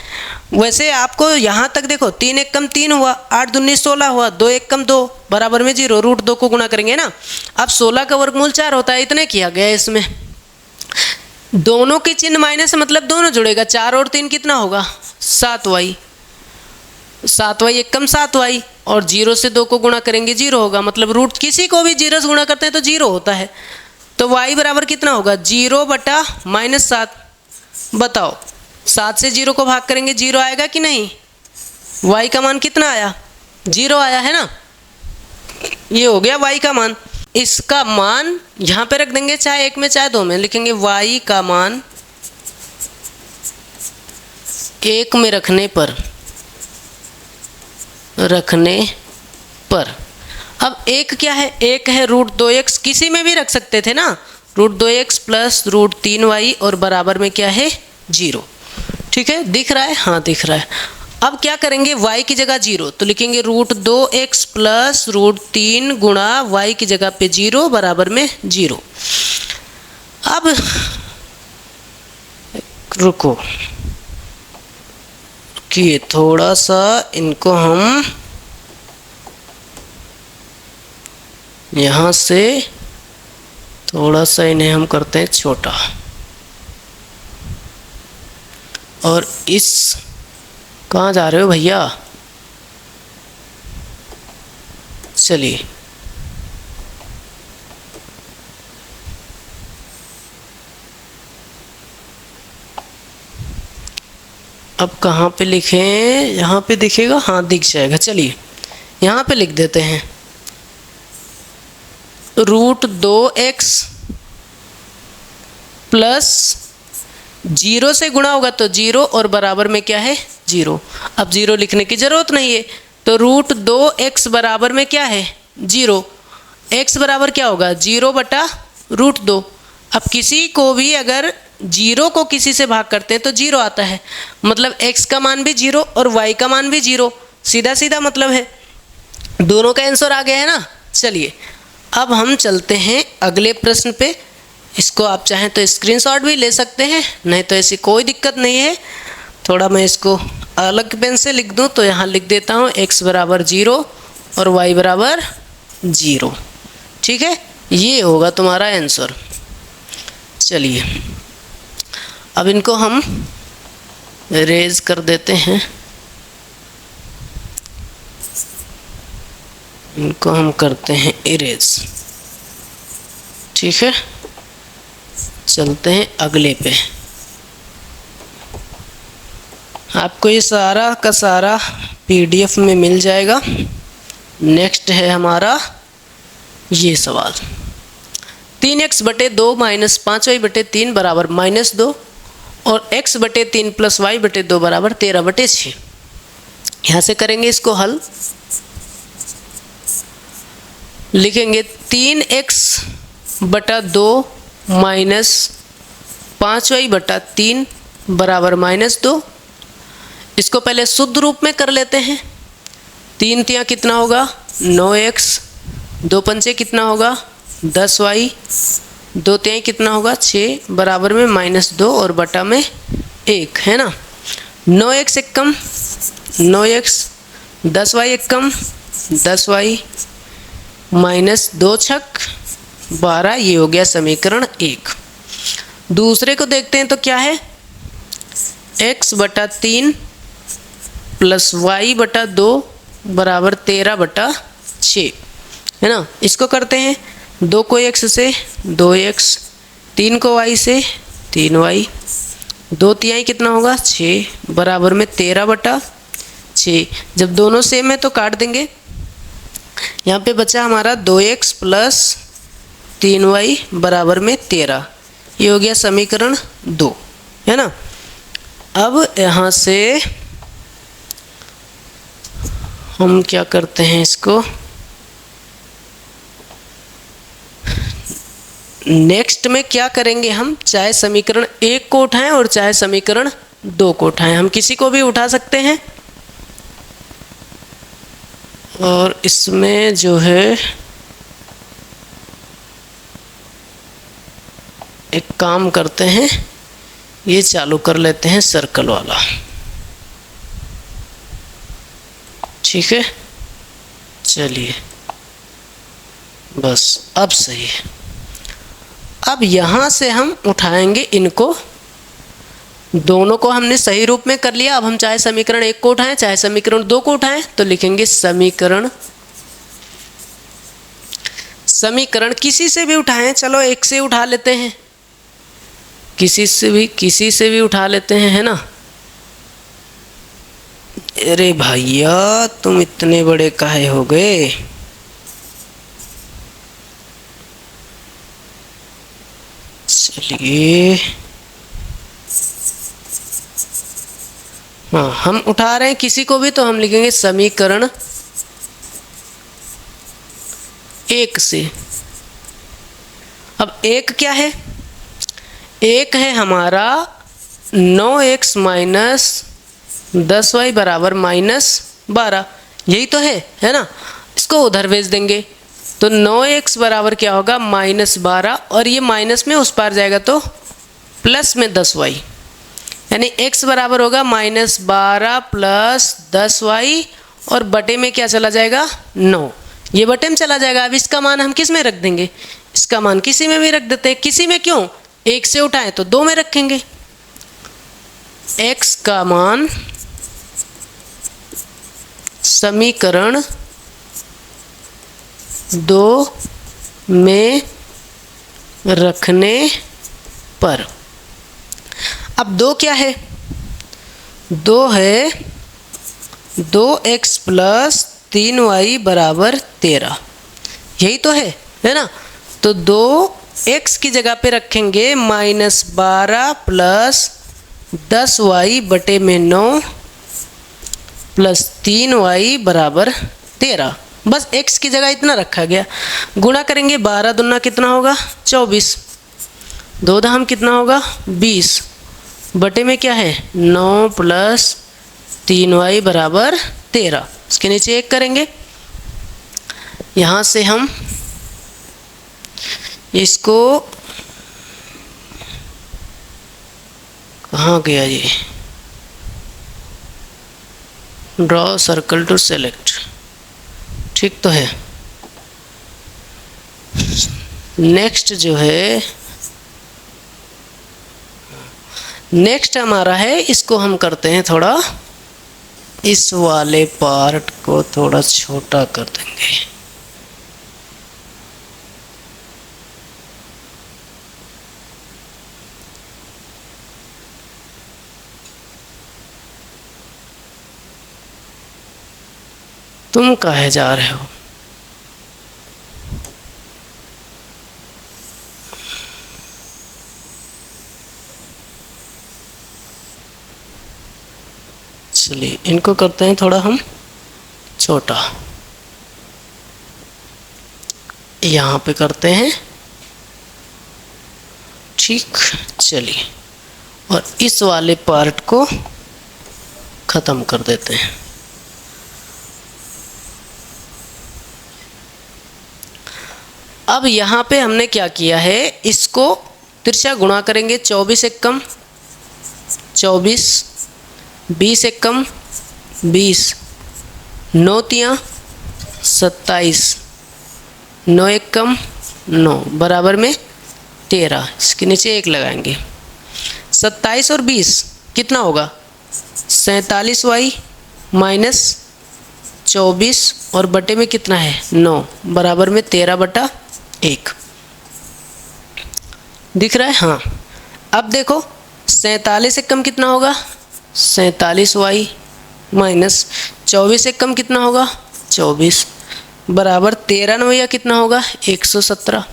वैसे आपको यहाँ तक देखो, 3 × 1 = 3 हुआ, 8 × 2 = 16 हुआ, 2 × 1 = 2 बराबर में 0, √2 को गुणा करेंगे ना। अब 16 का वर्गमूल 4 होता है, इतने किया गया है इसमें। दोनों के चिन्ह माइनस मतलब दोनों जुड़ेगा, 4 और 3 कितना होगा, 7y, 7y 1 = 7y, और 0 से 2 को गुणा करेंगे 0 होगा, मतलब रूट किसी को भी 0 से गुणा करते हैं तो 0 होता है। तो y बराबर कितना होगा, 0/-7। बताओ 7 से 0 को भाग करेंगे 0 आएगा कि नहीं, y का मान कितना आया, 0 आया है ना। ये हो गया y का मान। इसका मान यहाँ पे रख देंगे, चाहे 1 में चाहे 2 में, लिखेंगे y का मान 1 में रखने पर अब 1 क्या है, 1 है √2x, किसी में भी रख सकते थे ना, √2x प्लस √3y और बराबर में क्या है, 0। ठीक है, दिख रहा है, हाँ दिख रहा है। अब क्या करेंगे, y की जगह 0, तो लिखेंगे √2x प्लस √3 गुणा y की जगह पे 0 बराबर में 0। अब रुको कि थोड़ा सा इनको हम यहाँ से थोड़ा सा इन्हें हम करते हैं छोटा, और इस कहाँ जा रहे हो भैया, चलिए अब कहाँ पे लिखें, यहाँ पे दिखेगा, हाँ दिख जाएगा। चलिए यहाँ पे लिख देते हैं, √2x प्लस 0 से गुणा होगा तो 0 और बराबर में क्या है, 0। अब 0 लिखने की ज़रूरत नहीं है, तो √2x बराबर में क्या है, 0। x बराबर क्या होगा, 0/√2। अब किसी को भी अगर 0 को किसी से भाग करते हैं तो 0 आता है, मतलब x का मान भी 0 और y का मान भी 0, सीधा सीधा मतलब है, दोनों का आंसर आ गया है ना। चलिए अब हम चलते हैं अगले प्रश्न पे। इसको आप चाहें तो स्क्रीनशॉट भी ले सकते हैं, नहीं तो ऐसी कोई दिक्कत नहीं है। थोड़ा मैं इसको अलग पेन से लिख दूं, तो यहाँ लिख देता हूँ x बराबर 0 और y बराबर 0। ठीक है, ये होगा तुम्हारा आंसर। चलिए अब इनको हम इरेज कर देते हैं, इनको हम करते हैं इरेज। ठीक है, चलते हैं अगले पे। आपको ये सारा का सारा PDF में मिल जाएगा। नेक्स्ट है हमारा ये सवाल, 3x/2 माइनस 5y/3 बराबर -2 और x/3 प्लस y/2 बराबर 13/6। यहाँ से करेंगे इसको हल, लिखेंगे 3x/2 माइनस 5y/3 बराबर -2। इसको पहले शुद्ध रूप में कर लेते हैं। 3 तियाँ कितना होगा, 9x, 2 पंचे कितना होगा, 10y, 2 तिहाई कितना होगा, 6 बराबर में -2 और बटा में 1 है ना। 9x एक कम 9x, 10y एक कम 10y, -2 छक 12, ये हो गया समीकरण 1। दूसरे को देखते हैं तो क्या है, x/3 प्लस y/2 बराबर 13/6 है ना। इसको करते हैं, 2 को x से 2x, 3 को y से 3y, 2 तिहाई कितना होगा, 6 बराबर में 13/6। जब दोनों सेम है तो काट देंगे। यहाँ पे बचा हमारा 2x प्लस 3y बराबर में 13, ये हो गया समीकरण 2 है ना। अब यहाँ से हम क्या करते हैं, इसको नेक्स्ट में क्या करेंगे हम, चाहे समीकरण 1 को उठाएं और चाहे समीकरण 2 को उठाएं, हम किसी को भी उठा सकते हैं। और इसमें जो है एक काम करते हैं, ये चालू कर लेते हैं सर्कल वाला, ठीक है। चलिए बस अब सही है। अब यहाँ से हम उठाएंगे इनको, दोनों को हमने सही रूप में कर लिया। अब हम चाहे समीकरण 1 को उठाएं चाहे समीकरण 2 को उठाएं, तो लिखेंगे समीकरण किसी से भी उठाएं, चलो 1 से उठा लेते हैं, किसी से भी उठा लेते हैं, है ना। अरे भैया तुम इतने बड़े काहे हो गए। चलिए हाँ, हम उठा रहे हैं किसी को भी, तो हम लिखेंगे समीकरण 1 से। अब 1 क्या है, 1 है हमारा 9x माइनस 10y बराबर -12, यही तो है ना। इसको उधर भेज देंगे तो 9x बराबर क्या होगा -12, और ये माइनस में उस पार जाएगा तो प्लस में 10y, यानी x बराबर होगा -12 प्लस 10y, और बटे में क्या चला जाएगा 9, ये बटे में चला जाएगा। अब इसका मान हम किस में रख देंगे, इसका मान किसी में भी रख देते हैं। किसी में क्यों, 1 से उठाएं तो 2 में रखेंगे। x का मान समीकरण 2 में रखने पर, अब 2 क्या है, 2 है 2x प्लस 3y बराबर 13, यही तो है ना। तो 2x की जगह पे रखेंगे -12 प्लस 10y बटे में 9 प्लस 3y बराबर 13, बस x की जगह इतना रखा गया। गुणा करेंगे 12 दूना कितना होगा 24, 2 धाम कितना होगा 20, बटे में क्या है 9 प्लस 3y बराबर 13। इसके नीचे 1 करेंगे, यहाँ से हम इसको, कहाँ गया ये, ड्रॉ सर्कल टू सेलेक्ट, ठीक तो है। नेक्स्ट जो है, नेक्स्ट हमारा है, इसको हम करते हैं थोड़ा, इस वाले पार्ट को थोड़ा छोटा कर देंगे। तुम कहाँ जा रहे हो, चलिए इनको करते हैं थोड़ा हम छोटा, यहाँ पे करते हैं, ठीक। चलिए और इस वाले पार्ट को ख़त्म कर देते हैं। अब यहाँ पे हमने क्या किया है, इसको तिरछा गुणा करेंगे, 24 एक कम 24, 20 एक कम 20, 9 तियाँ 27, 9 एक कम 9 बराबर में 13, इसके नीचे 1 लगाएंगे। 27 और 20 कितना होगा 47y माइनस 24, और बटे में कितना है 9 बराबर में 13/1, दिख रहा है। हाँ अब देखो 47 से कम कितना होगा 47y माइनस 24 से कम कितना होगा 24 बराबर 13 9 कितना होगा 117।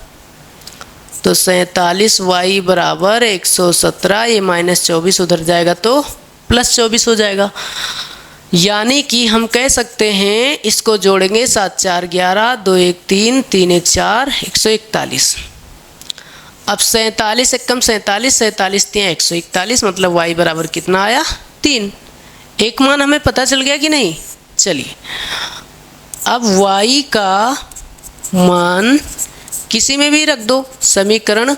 तो 47y बराबर 117, ये -24 उधर जाएगा तो +24 हो जाएगा। यानी कि हम कह सकते हैं, इसको जोड़ेंगे 7 4 11, 2 1 3, 3 1 4, 141। अब 47 एकम 47, 47 तियां 141, मतलब y बराबर कितना आया 3। एक मान हमें पता चल गया कि नहीं। चलिए अब y का मान किसी में भी रख दो, समीकरण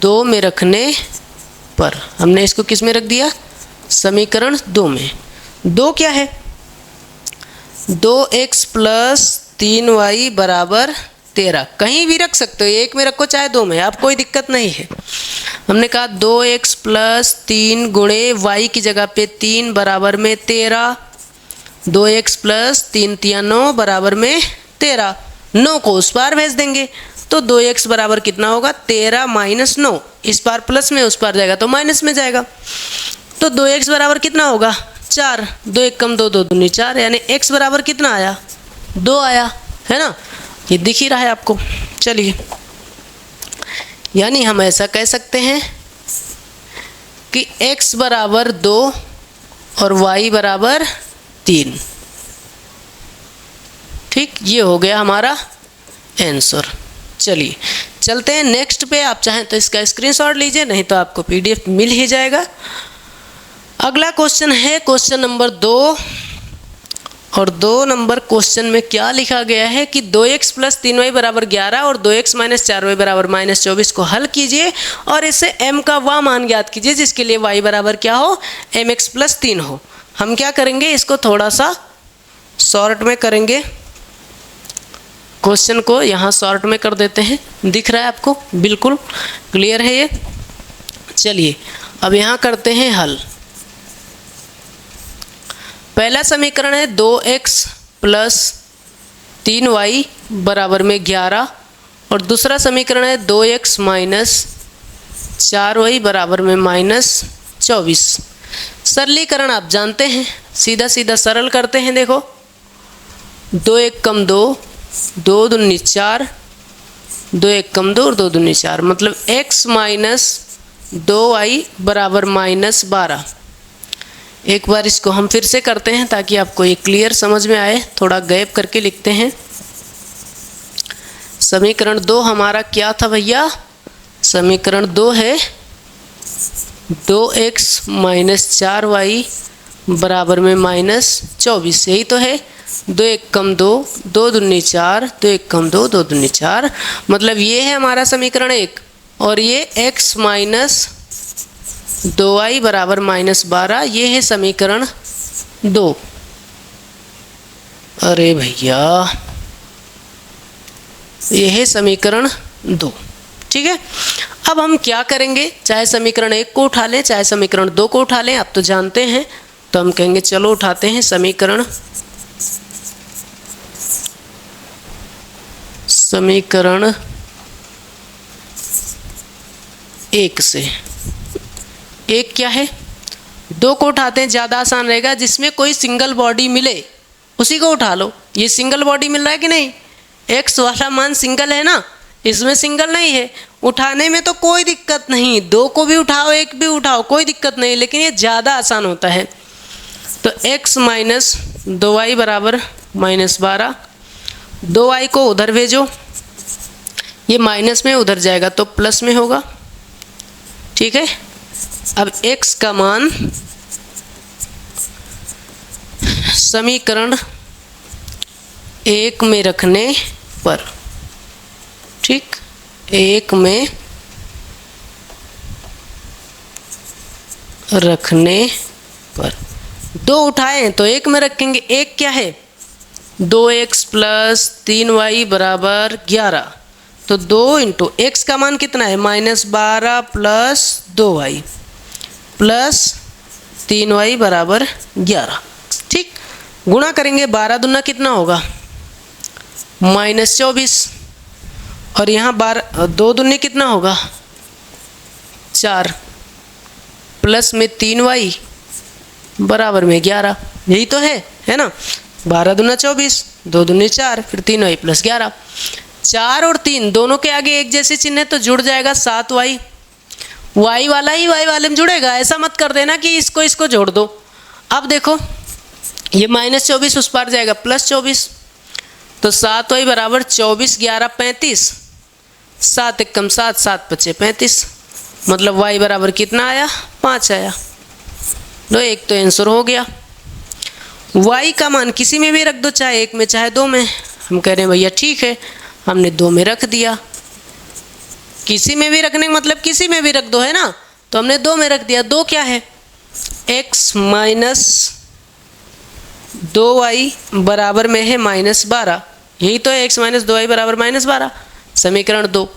2 में रखने पर। हमने इसको किस में रख दिया, समीकरण 2 में। 2 क्या है, 2x प्लस 3y बराबर 13। कहीं भी रख सकते हो, एक में रखो चाहे 2 में, आप कोई दिक्कत नहीं है। हमने कहा 2x प्लस 3 गुणे y की जगह पे 3 बराबर में 13। 2x प्लस 3 तिया 9 बराबर में 13। 9 को उस पार भेज देंगे तो 2x बराबर कितना होगा 13 माइनस 9। इस पार प्लस में, उस पार जाएगा तो माइनस में जाएगा। तो 2x बराबर कितना होगा 4। 2 एकम 2, 2 दूनी 4, यानी x बराबर कितना आया 2 आया, है ना। ये दिख ही रहा है आपको। चलिए यानी हम ऐसा कह सकते हैं कि x बराबर 2 और y बराबर 3। ठीक, ये हो गया हमारा आंसर। चलिए चलते हैं नेक्स्ट पे। आप चाहें तो इसका स्क्रीनशॉट लीजिए, नहीं तो आपको PDF मिल ही जाएगा। अगला क्वेश्चन है क्वेश्चन नंबर 2, और 2 नंबर क्वेश्चन में क्या लिखा गया है कि 2x प्लस 3y बराबर 11 और 2x माइनस 4y बराबर माइनस 24 को हल कीजिए और इससे m का वह मान ज्ञात कीजिए जिसके लिए y बराबर क्या हो mx प्लस 3 हो। हम क्या करेंगे, इसको थोड़ा सा शॉर्ट में करेंगे। क्वेश्चन को यहाँ शॉर्ट में कर देते हैं। दिख रहा है आपको, बिल्कुल क्लियर है ये। चलिए अब यहाँ करते हैं हल। पहला समीकरण है 2x प्लस 3y बराबर में 11 और दूसरा समीकरण है 2x माइनस 4y बराबर में माइनस 24। सरलीकरण आप जानते हैं, सीधा सीधा सरल करते हैं। देखो 2 एकम 2, 2 दूनी 4, 2 एकम 2 और 2 दूनी 4, मतलब x माइनस 2y बराबर माइनस 12। एक बार इसको हम फिर से करते हैं ताकि आपको ये क्लियर समझ में आए। थोड़ा गैप करके लिखते हैं। समीकरण 2 हमारा क्या था भैया, समीकरण 2 है 2x माइनस 4y बराबर में माइनस 24। यही तो है। 2 एकम 2, 2 दूनी 4, 2 एकम 2, 2 दूनी 4, मतलब ये है हमारा समीकरण 1। और ये x माइनस 2y बराबर माइनस 12, ये है समीकरण 2। अरे भैया ये है समीकरण 2। ठीक है, अब हम क्या करेंगे, चाहे समीकरण 1 को उठा लें चाहे समीकरण 2 को उठा लें, आप तो जानते हैं। तो हम कहेंगे चलो उठाते हैं समीकरण 1 से। 1 क्या है, 2 को उठाते हैं, ज़्यादा आसान रहेगा। जिसमें कोई सिंगल बॉडी मिले उसी को उठा लो। ये सिंगल बॉडी मिल रहा है कि नहीं, x वाला मान सिंगल है ना, इसमें सिंगल नहीं है। उठाने में तो कोई दिक्कत नहीं, 2 को भी उठाओ 1 भी उठाओ, कोई दिक्कत नहीं, लेकिन ये ज़्यादा आसान होता है। तो x माइनस 2y बराबर माइनस 12। 2y को उधर भेजो, ये माइनस में उधर जाएगा तो प्लस में होगा। ठीक है, अब x का मान समीकरण 1 में रखने पर, ठीक, 1 में रखने पर 2 उठाएं तो 1 में रखेंगे। 1 क्या है, 2x प्लस 3y बराबर 11। तो 2 इंटू x का मान कितना है minus 12 plus 2y plus 3y बराबर 11। ठीक, गुणा करेंगे, 12 दूना कितना होगा माइनस 24, और यहाँ 2 दूनी कितना होगा 4, प्लस में 3y बराबर में 11। यही तो है ना। 12 दूना 24, 2 दूनी 4, फिर 3y प्लस 11। 4 और 3 दोनों के आगे एक जैसे चिन्ह है तो जुड़ जाएगा 7y। y वाला ही y वाले में जुड़ेगा, ऐसा मत कर देना कि इसको जोड़ दो। अब देखो ये माइनस 24 उस पार जाएगा प्लस 24, तो 7y बराबर 24, 11, 35। 7 एकम 7, 7 पचे 35, मतलब y बराबर कितना आया, 5 आया। लो एक तो आंसर हो गया। y का मान किसी में भी रख दो, चाहे 1 में चाहे 2 में। हम कह रहे हैं भैया ठीक है, हमने 2 में रख दिया। किसी में भी रखने का मतलब किसी में भी रख दो है ना, तो हमने 2 में रख दिया। 2 क्या है, x माइनस 2y बराबर में है -12, यही तो है x माइनस 2y बराबर -12, समीकरण 2।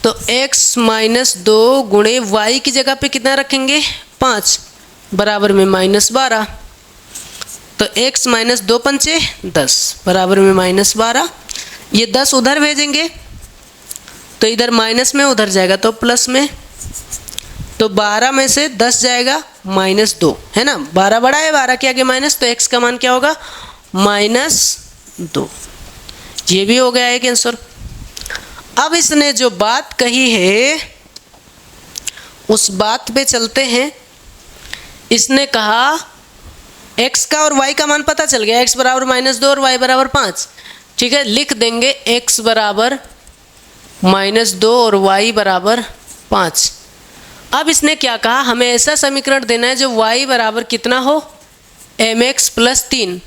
तो x माइनस 2 गुणे y की जगह पे कितना रखेंगे, 5 बराबर में -12, तो x माइनस 2 पंचे 10 बराबर में -12। ये 10 उधर भेजेंगे तो इधर माइनस में, उधर जाएगा तो प्लस में, तो 12 में से 10 जाएगा -2 है ना, 12 बड़ा है 12 के आगे माइनस, तो x का मान क्या होगा, -2। ये भी हो गया एक आंसर। अब इसने जो बात कही है उस बात पे चलते हैं। इसने कहा x का और y का मान पता चल गया, x बराबर -2 और y बराबर 5, ठीक है। लिख देंगे x बराबर -2 और y बराबर 5। अब इसने क्या कहा, हमें ऐसा समीकरण देना है जो y बराबर कितना हो, mx प्लस 3।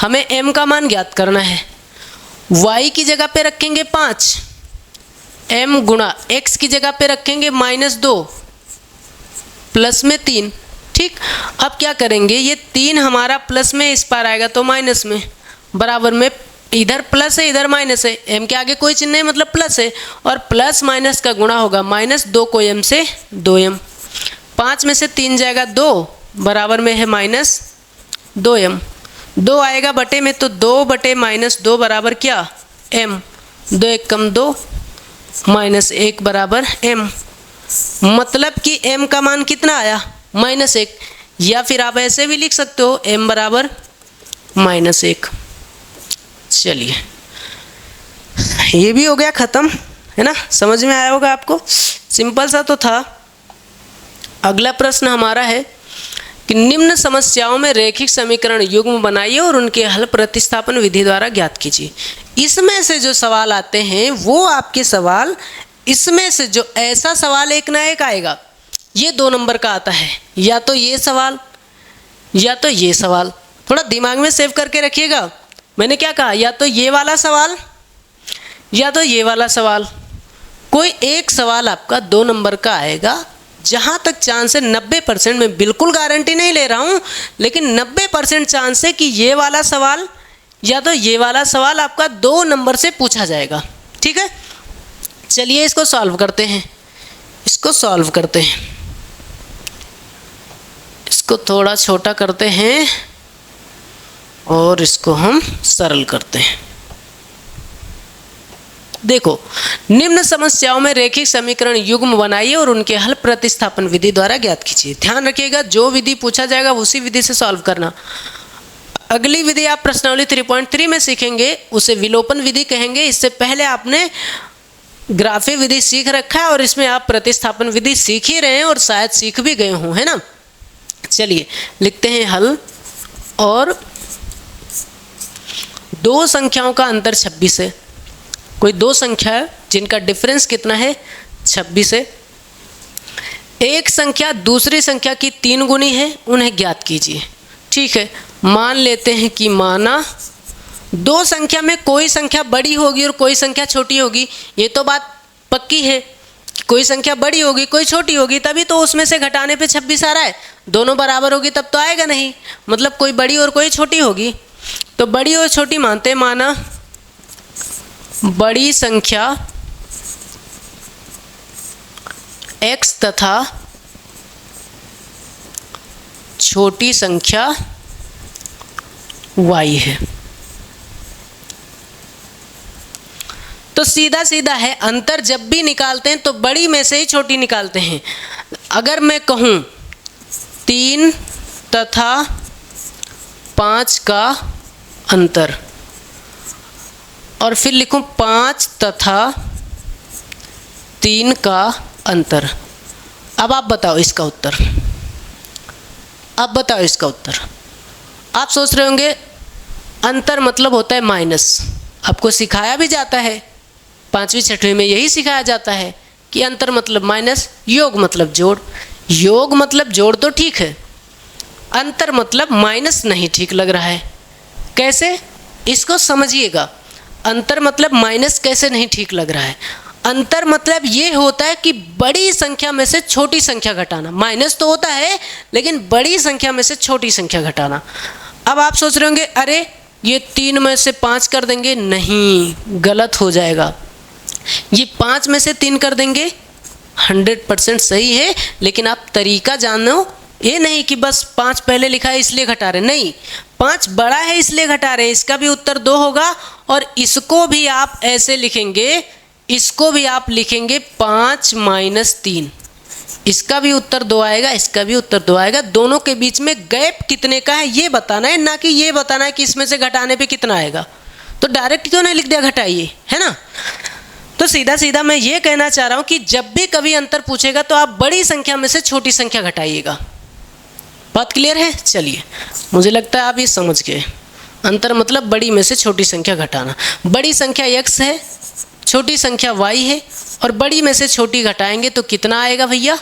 हमें m का मान ज्ञात करना है। y की जगह पे रखेंगे 5, m गुणा x की जगह पे रखेंगे -2 प्लस में 3, ठीक। अब क्या करेंगे, ये 3 हमारा प्लस में, इस पार आएगा तो माइनस में, बराबर में, इधर प्लस है इधर माइनस है, m के आगे कोई चिन्ह नहीं मतलब प्लस है, और प्लस माइनस का गुणा होगा, -2 को m से 2m, 5 में से 3 जाएगा 2 बराबर में है -2m, 2 आएगा बटे में, तो 2 बटे -2 बराबर क्या, m, 2 एकम 2 -1 बराबर m, मतलब कि m का मान कितना आया, -1, या फिर आप ऐसे भी लिख सकते हो m बराबर -1। चलिए ये भी हो गया ख़त्म, है ना, समझ में आया होगा आपको, सिंपल सा तो था। अगला प्रश्न हमारा है कि निम्न समस्याओं में रैखिक समीकरण युग्म बनाइए और उनके हल प्रतिस्थापन विधि द्वारा ज्ञात कीजिए। इसमें से जो सवाल आते हैं वो आपके सवाल, इसमें से जो ऐसा सवाल एक ना एक आएगा, ये 2 नंबर का आता है, या तो ये सवाल या तो ये सवाल। थोड़ा दिमाग में सेव करके रखिएगा, मैंने क्या कहा, या तो ये वाला सवाल या तो ये वाला सवाल। कोई एक सवाल आपका 2 नंबर का आएगा। जहाँ तक चांस है 90%, मैं बिल्कुल गारंटी नहीं ले रहा हूँ, लेकिन 90% चांस है कि ये वाला सवाल या तो ये वाला सवाल आपका 2 नंबर से पूछा जाएगा, ठीक है। चलिए इसको सॉल्व करते हैं, इसको सॉल्व करते हैं, इसको थोड़ा छोटा करते हैं और इसको हम सरल करते हैं। देखो, निम्न समस्याओं में रैखिक समीकरण युग्म बनाइए और उनके हल प्रतिस्थापन विधि द्वारा ज्ञात कीजिए। ध्यान रखिएगा, जो विधि पूछा जाएगा उसी विधि से सॉल्व करना। अगली विधि आप प्रश्नावली 3.3 में सीखेंगे, उसे विलोपन विधि कहेंगे। इससे पहले आपने ग्राफी विधि सीख रखा है और इसमें आप प्रतिस्थापन विधि सीख ही रहे हैं और शायद सीख भी गए हों, है ना। चलिए लिखते हैं हल। और 2 संख्याओं का अंतर 26 है। कोई 2 संख्या है जिनका डिफरेंस कितना है, 26 है। एक संख्या दूसरी संख्या की 3 गुनी है, उन्हें ज्ञात कीजिए। ठीक है, मान लेते हैं कि माना 2 संख्या में कोई संख्या बड़ी होगी और कोई संख्या छोटी होगी। ये तो बात पक्की है, कोई संख्या बड़ी होगी कोई छोटी होगी, तभी तो उसमें से घटाने पे 26 आ रहा है। दोनों बराबर होगी तब तो आएगा नहीं, मतलब कोई बड़ी और कोई छोटी होगी। तो बड़ी और छोटी मानते हैं, माना बड़ी संख्या x तथा छोटी संख्या y है। तो सीधा सीधा है, अंतर जब भी निकालते हैं तो बड़ी में से ही छोटी निकालते हैं। अगर मैं कहूँ 3 तथा 5 का अंतर और फिर लिखूँ 5 तथा 3 का अंतर, अब आप बताओ इसका उत्तर। अब बताओ इसका उत्तर। आप सोच रहे होंगे अंतर मतलब होता है माइनस, आपको सिखाया भी जाता है 5वीं 6वीं में यही सिखाया जाता है कि अंतर मतलब माइनस, योग मतलब जोड़। योग मतलब जोड़ तो ठीक है, अंतर मतलब माइनस नहीं ठीक लग रहा है। कैसे, इसको समझिएगा। अंतर मतलब माइनस कैसे नहीं ठीक लग रहा है? अंतर मतलब ये होता है कि बड़ी संख्या में से छोटी संख्या घटाना। माइनस तो होता है लेकिन बड़ी संख्या में से छोटी संख्या घटाना। अब आप सोच रहे होंगे अरे ये 3 में से 5 कर देंगे, नहीं, गलत हो जाएगा। ये 5 में से 3 कर देंगे, 100% सही है, लेकिन आप तरीका जानो। ये नहीं कि बस 5 पहले लिखा है इसलिए घटा रहे, नहीं, 5 बड़ा है इसलिए घटा रहे। इसका भी उत्तर 2 होगा और इसको भी आप ऐसे लिखेंगे, इसको भी आप लिखेंगे 5 माइनस 3। इसका भी उत्तर 2 आएगा, इसका भी उत्तर 2 आएगा। दोनों के बीच में गैप कितने का है ये बताना है, ना कि ये बताना है कि इसमें से घटाने पे कितना आएगा। तो डायरेक्ट क्यों नहीं लिख दिया घटाइए, है ना? तो सीधा सीधा मैं ये कहना चाह रहा हूँ कि जब भी कभी अंतर पूछेगा तो आप बड़ी संख्या में से छोटी संख्या घटाइएगा। बात क्लियर है? चलिए, मुझे लगता है आप ये समझ गए। अंतर मतलब बड़ी में से छोटी संख्या घटाना। बड़ी संख्या x है, छोटी संख्या y है, और बड़ी में से छोटी घटाएंगे तो कितना आएगा भैया?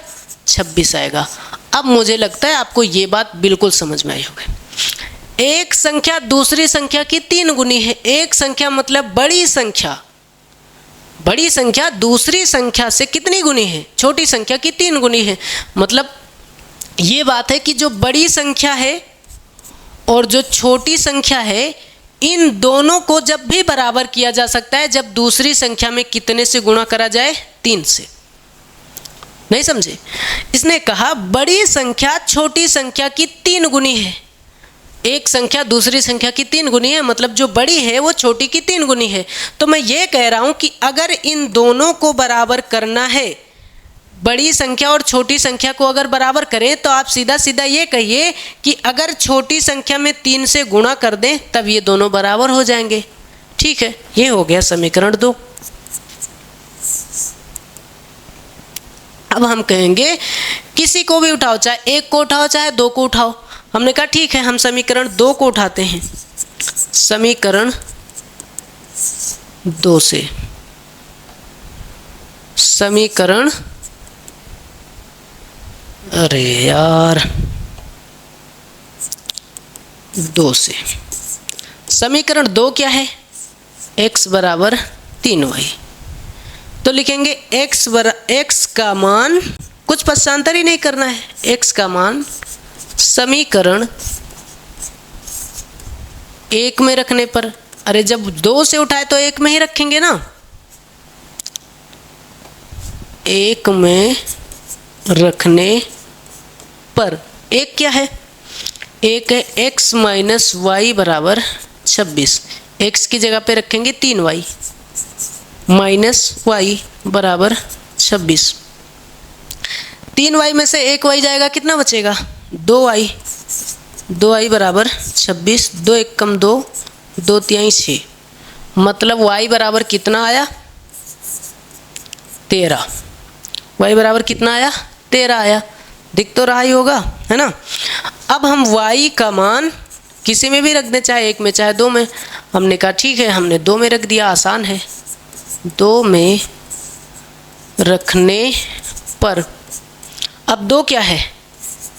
26 आएगा। अब मुझे लगता है आपको ये बात बिल्कुल समझ में आई होगी। एक संख्या दूसरी संख्या की 3 गुनी है। एक संख्या मतलब बड़ी संख्या, बड़ी संख्या दूसरी संख्या से कितनी गुनी है? छोटी संख्या की 3 गुनी है। मतलब ये बात है कि जो बड़ी संख्या है और जो छोटी संख्या है, इन दोनों को जब भी बराबर किया जा सकता है जब दूसरी संख्या में कितने से गुणा करा जाए? 3 से। नहीं समझे? इसने कहा बड़ी संख्या छोटी संख्या की 3 गुनी है। एक संख्या दूसरी संख्या की 3 गुनी है, मतलब जो बड़ी है वो छोटी की 3 गुनी है। तो मैं ये कह रहा हूं कि अगर इन दोनों को बराबर करना है, बड़ी संख्या और छोटी संख्या को अगर बराबर करें, तो आप सीधा सीधा ये कहिए कि अगर छोटी संख्या में 3 से गुणा कर दें तब ये दोनों बराबर हो जाएंगे। ठीक है, ये हो गया समीकरण 2। अब हम कहेंगे किसी को भी उठाओ, चाहे 1 को उठाओ चाहे 2 को उठाओ। हमने कहा ठीक है, हम समीकरण 2 को उठाते हैं। समीकरण 2 से समीकरण, अरे यार, 2 से समीकरण 2 क्या है? x बराबर 3y। तो लिखेंगे x का मान, कुछ पश्चांतर ही नहीं करना है, x का मान समीकरण 1 में रखने पर, अरे जब 2 से उठाए तो 1 में ही रखेंगे ना। 1 में रखने पर 1 क्या है? 1 है x माइनस वाई बराबर 26। x की जगह पे रखेंगे 3y माइनस वाई बराबर 26। 3y में से 1y जाएगा, कितना बचेगा? 2y। 2y बराबर 26। 2 1 कम 2, 2 3 6, मतलब y बराबर कितना आया? 13। y बराबर कितना आया? 13 आया। दिख तो रहा ही होगा, है ना? अब हम y का मान किसी में भी रख दें, चाहे 1 में चाहे 2 में। हमने कहा ठीक है, हमने 2 में रख दिया, आसान है। 2 में रखने पर अब 2 क्या है?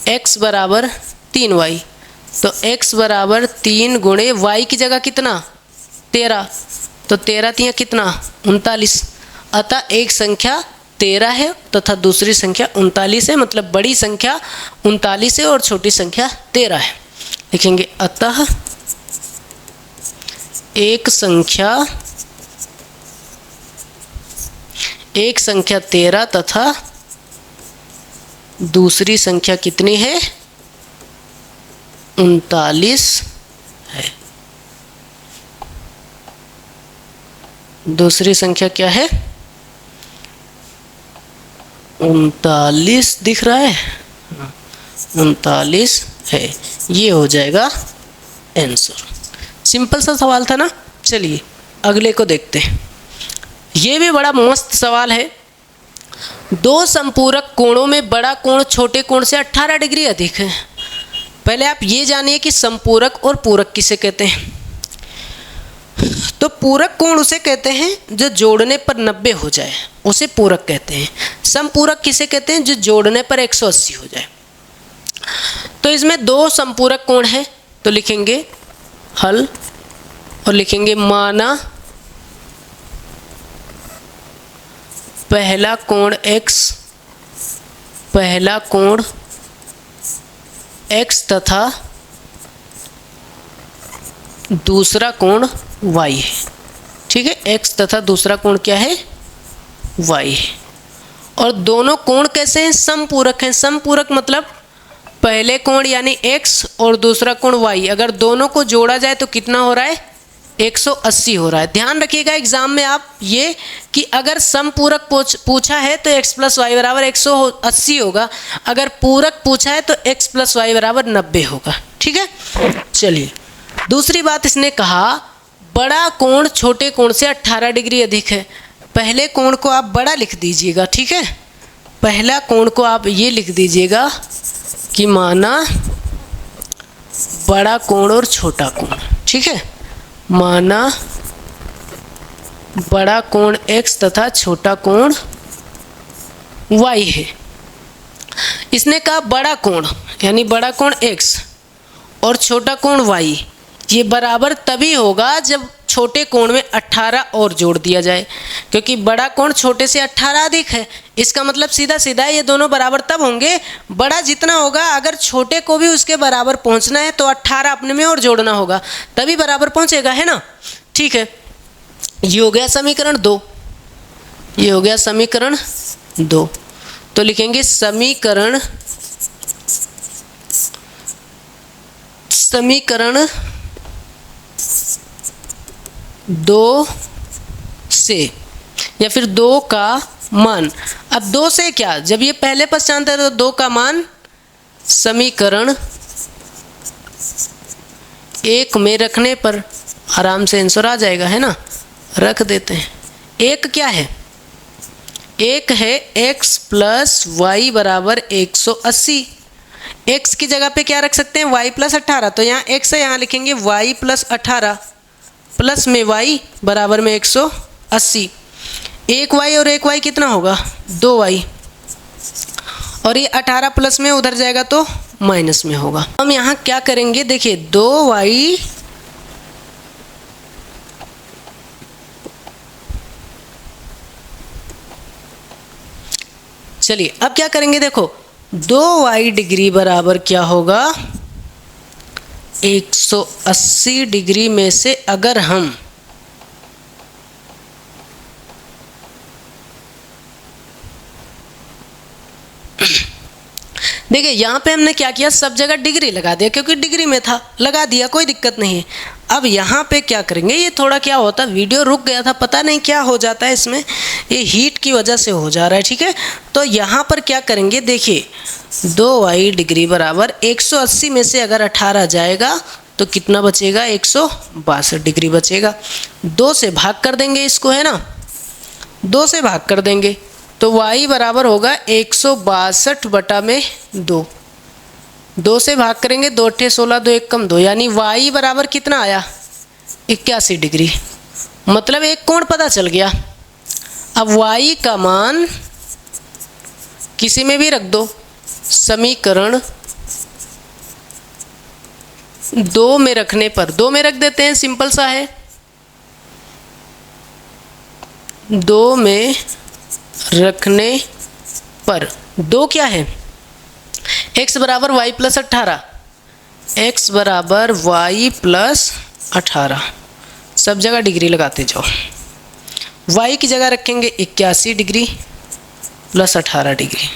x बराबर 3y। तो x बराबर 3 गुणे y की जगह कितना? 13। तो 13 3 कितना? 39। अतः एक संख्या 13 है तथा दूसरी संख्या 39 है, मतलब बड़ी संख्या 39 है और छोटी संख्या 13 है। लिखेंगे अतः एक संख्या 13 तथा दूसरी संख्या कितनी है? 39 है। दूसरी संख्या क्या है? 39 दिख रहा है, 39 है। ये हो जाएगा आंसर। सिंपल सा सवाल था ना। चलिए अगले को देखते हैं। ये भी बड़ा मस्त सवाल है। 2 संपूरक कोणों में बड़ा कोण छोटे कोण से 18 डिग्री अधिक है। पहले आप ये जानिए कि संपूरक और पूरक किसे कहते हैं। तो पूरक कोण उसे कहते हैं जो जोड़ने पर 90 हो जाए, उसे पूरक कहते हैं। समपूरक किसे कहते हैं? जो जोड़ने पर 180 हो जाए। तो इसमें दो समपूरक कोण हैं, तो लिखेंगे हल और लिखेंगे माना पहला कोण x, पहला कोण x तथा दूसरा कोण y है। ठीक है, x तथा दूसरा कोण क्या है? y है। और दोनों कोण कैसे हैं? समपूरक हैं। समपूरक मतलब पहले कोण यानी x और दूसरा कोण y, अगर दोनों को जोड़ा जाए तो कितना हो रहा है? 180 हो रहा है। ध्यान रखिएगा एग्जाम में आप ये कि अगर समपूरक पूछा है तो x प्लस वाई बराबर 180 होगा, अगर पूरक पूछा है तो x प्लस वाई बराबर 90 होगा। ठीक है, चलिए दूसरी बात इसने कहा बड़ा कोण छोटे कोण से 18 डिग्री अधिक है। पहले कोण को आप बड़ा लिख दीजिएगा। ठीक है, पहला कोण को आप ये लिख दीजिएगा कि माना बड़ा कोण और छोटा कोण। ठीक है, माना बड़ा कोण x तथा छोटा कोण y है। इसने कहा बड़ा कोण यानी बड़ा कोण x और छोटा कोण y ये बराबर तभी होगा जब छोटे कोण में 18 और जोड़ दिया जाए, क्योंकि बड़ा कोण छोटे से 18 अधिक है। इसका मतलब सीधा सीधा ये दोनों बराबर तब होंगे, बड़ा जितना होगा अगर छोटे को भी उसके बराबर पहुंचना है तो 18 अपने में और जोड़ना होगा, तभी बराबर पहुंचेगा, है ना। ठीक है, ये हो गया समीकरण 2, ये हो गया समीकरण 2। तो लिखेंगे समीकरण 2 से या फिर 2 का मान। अब 2 से क्या, जब ये पहले पद जानते हैं तो 2 का मान समीकरण 1 में रखने पर आराम से आंसर आ जाएगा, है ना। रख देते हैं। 1 क्या है? 1 है x प्लस वाई बराबर 180। x की जगह पे क्या रख सकते हैं? y plus 18। तो यहाँ x है, यहाँ लिखेंगे y प्लस 18 प्लस में y बराबर में 180। 1y और 1y कितना होगा? 2y। और ये 18 प्लस में उधर जाएगा तो माइनस में होगा। हम यहाँ क्या करेंगे? देखिए 2y चलिए अब क्या करेंगे? देखो 2y डिग्री बराबर क्या होगा? 180 डिग्री में से अगर हम देखिए यहाँ पे हमने क्या किया, सब जगह डिग्री लगा दिया क्योंकि डिग्री में था, लगा दिया, कोई दिक्कत नहीं है। अब यहाँ पे क्या करेंगे, ये थोड़ा क्या होता, वीडियो रुक गया था, पता नहीं क्या हो जाता है इसमें, ये हीट की वजह से हो जा रहा है। ठीक है, तो यहाँ पर क्या करेंगे, देखिए 2y डिग्री बराबर 180 में से अगर 18 जाएगा तो कितना बचेगा? 162 डिग्री बचेगा। 2 से भाग कर देंगे इसको, है ना, 2 से भाग कर देंगे तो y बराबर होगा 162 बटा में 2। 2 से भाग करेंगे, 2 अट्ठे 16, 2 एक कम 2, यानी y बराबर कितना आया? 81 डिग्री। मतलब एक कोण पता चल गया। अब y का मान किसी में भी रख दो, समीकरण 2 में रखने पर, 2 में रख देते हैं, सिंपल सा है। 2 में रखने पर 2 क्या है? x बराबर y प्लस 18, x बराबर y प्लस 18, सब जगह डिग्री लगाते जाओ। y की जगह रखेंगे 81 डिग्री प्लस 18 डिग्री,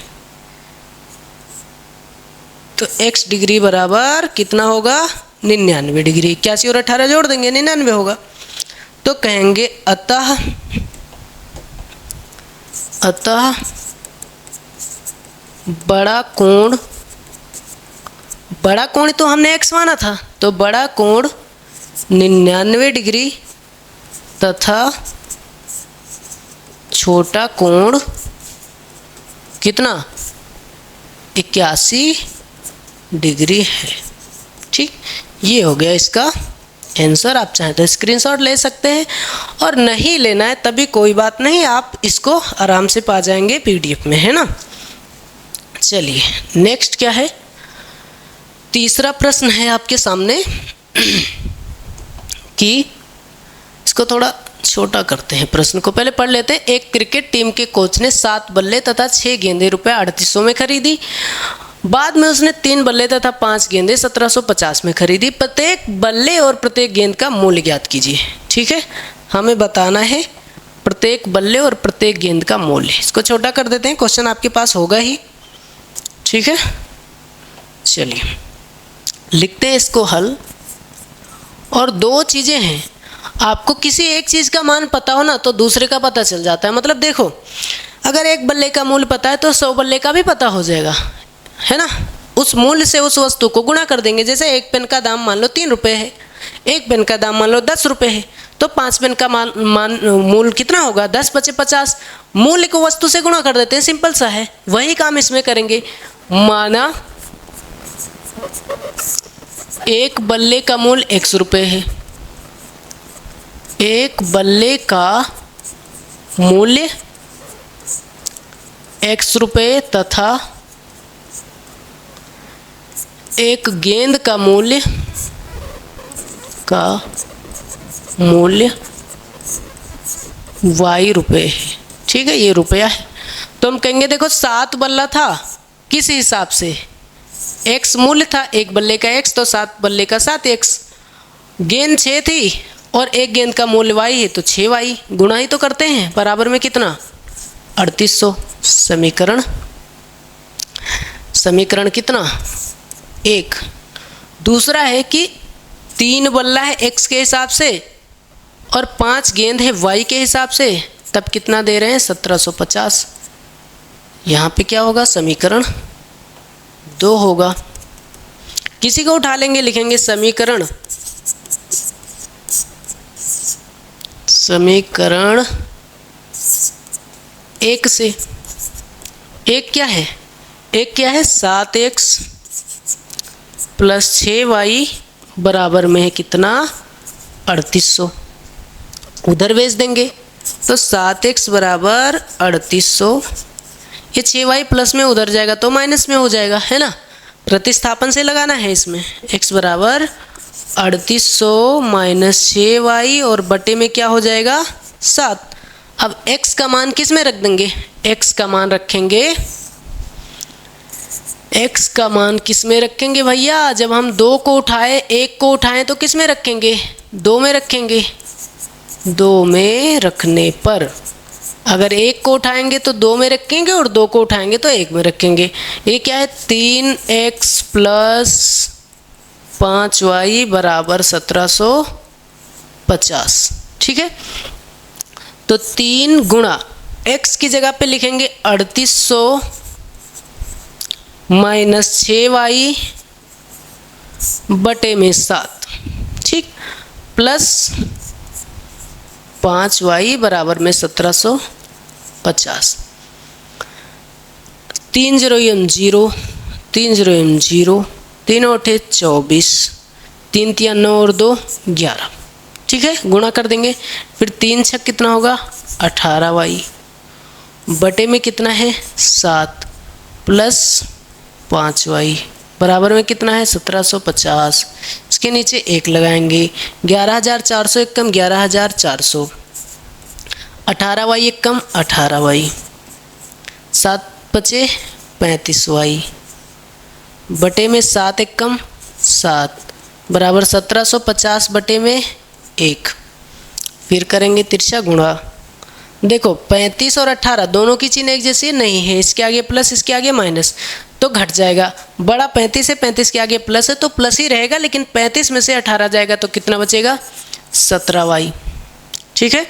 तो x डिग्री बराबर कितना होगा? 99 डिग्री। 81 और 18 जोड़ देंगे 99 होगा। तो कहेंगे अतः बड़ा कोण तो हमने x माना था, तो बड़ा कोण 99 डिग्री तथा छोटा कोण कितना? 81 डिग्री है। ठीक, ये हो गया इसका आंसर। आप चाहें तो स्क्रीनशॉट ले सकते हैं और नहीं लेना है तभी कोई बात नहीं, आप इसको आराम से पा जाएंगे पीडीएफ में, है ना। चलिए नेक्स्ट क्या है, तीसरा प्रश्न है आपके सामने कि इसको थोड़ा छोटा करते हैं, प्रश्न को पहले पढ़ लेते हैं। एक क्रिकेट टीम के कोच ने 7 बल्ले तथा 6 गेंदें रुपये 3800 में खरीदी। बाद में उसने 3 बल्ले तथा 5 गेंदें 1750 में खरीदी। प्रत्येक बल्ले और प्रत्येक गेंद का मूल्य ज्ञात कीजिए। ठीक है, हमें बताना है प्रत्येक बल्ले और प्रत्येक गेंद का मूल्य। इसको छोटा कर देते हैं, क्वेश्चन आपके पास होगा ही। ठीक है, चलिए लिखते हैं इसको हल। और दो चीज़ें हैं, आपको किसी एक चीज़ का मान पता हो ना तो दूसरे का पता चल जाता है। मतलब देखो, अगर एक बल्ले का मूल्य पता है तो 100 बल्ले का भी पता हो जाएगा, है ना। उस मूल्य से उस वस्तु को गुणा कर देंगे। जैसे एक पेन का दाम मान लो 3 रुपये है, एक पेन का दाम मान लो 10 रुपये है, तो 5 पेन का मूल्य कितना होगा, 10 बचे 50। मूल्य को वस्तु से गुणा कर देते हैं, सिंपल सा है। वही काम इसमें करेंगे। माना एक बल्ले का मूल्य 100 रुपये है, एक बल्ले का मूल्य 100 रुपये तथा एक गेंद का मूल्य y रुपये है। ठीक है, ये रुपया है। तो हम कहेंगे देखो 7 बल्ला था, किस हिसाब से, x मूल्य था, एक बल्ले का x, तो 7 बल्ले का 7x। गेंद 6 थी और एक गेंद का मूल्य y है, तो 6y। गुणा ही तो करते हैं, बराबर में कितना, 3800। समीकरण कितना, 1। दूसरा है कि 3 बल्ला है x के हिसाब से और 5 गेंद है y के हिसाब से, तब कितना दे रहे हैं, 1750। यहाँ पे क्या होगा, समीकरण 2 होगा। किसी को उठा लेंगे, लिखेंगे समीकरण 1 से। एक क्या है, 7x प्लस 6y बराबर में है कितना, 3800। उधर भेज देंगे तो 7x बराबर 3800, ये 6y प्लस में उधर जाएगा तो माइनस में हो जाएगा, है ना। प्रतिस्थापन से लगाना है इसमें। x बराबर 3800 माइनस 6y और बटे में क्या हो जाएगा, 7। अब x का मान किस में रख देंगे, x का मान रखेंगे, x का मान किस में रखेंगे भैया, जब हम 2 को उठाए, 1 को उठाएं तो किस में रखेंगे, 2 में रखेंगे। 2 में रखने पर अगर 1 को उठाएंगे तो 2 में रखेंगे और 2 को उठाएंगे तो 1 में रखेंगे। ये क्या है, 3x प्लस 5y बराबर 1750। ठीक है, तो 3 गुणा x की जगह पे लिखेंगे 3800 माइनस 6y बटे में 7, ठीक, प्लस 5y बराबर में 1750। 3 0 m 0, 3 0 m 0, 3 8 24, 3 3 9 और 2 11। ठीक है, गुणा कर देंगे। फिर 3 6 कितना होगा, 18y बटे में कितना है, 7 प्लस 5y बराबर में कितना है, 1750। इसके नीचे 1 लगाएंगे, 11400 एक कम 11400, 18y एक कम 18y, 7 बचे 35y बटे में 7 एक कम 7 बराबर 1750 बटे में 1। फिर करेंगे तिरछा गुणा। देखो 35 और 18 दोनों की चिन्ह एक जैसी नहीं है, इसके आगे प्लस इसके आगे माइनस, तो घट जाएगा। बड़ा 35 है, 35 के आगे प्लस है तो प्लस ही रहेगा, लेकिन 35 में से 18 जाएगा तो कितना बचेगा, 17y। ठीक है,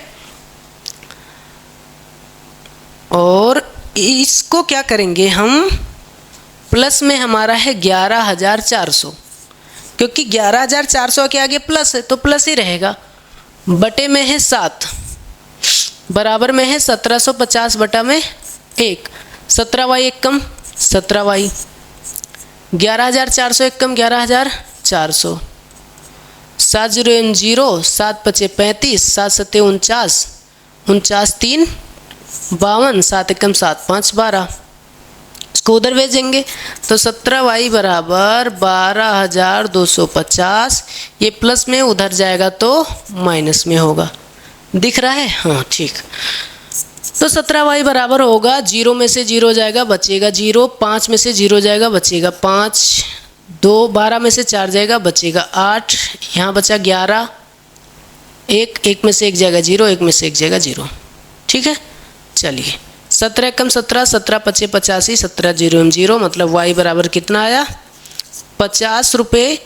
और इसको क्या करेंगे हम, प्लस में हमारा है 11400, क्योंकि 11400 के आगे प्लस है तो प्लस ही रहेगा, बटे में है 7 बराबर में है 1750 बटा में 1, 17y एक कम 17y, 11400 एक कम 11400, 7 0 0, 7 5 35, 7 7 49, 49 3 52, 7 1 7 5 12। इसको उधर भेजेंगे तो 17y बराबर 12,250। ये प्लस में उधर जाएगा तो माइनस में होगा, दिख रहा है? हाँ ठीक। तो 17y बराबर होगा, 0 में से 0 जाएगा बचेगा 0, 5 में से 0 जाएगा बचेगा 5, 2 12 में से 4 जाएगा बचेगा 8, यहाँ बचा 11, 1 में से 1 जाएगा 0, 1 में से 1 जाएगा 0। ठीक है, चलिए 17 कम 17, 17 5 85, 17 0 0, मतलब y बराबर कितना आया? 50 रुपये।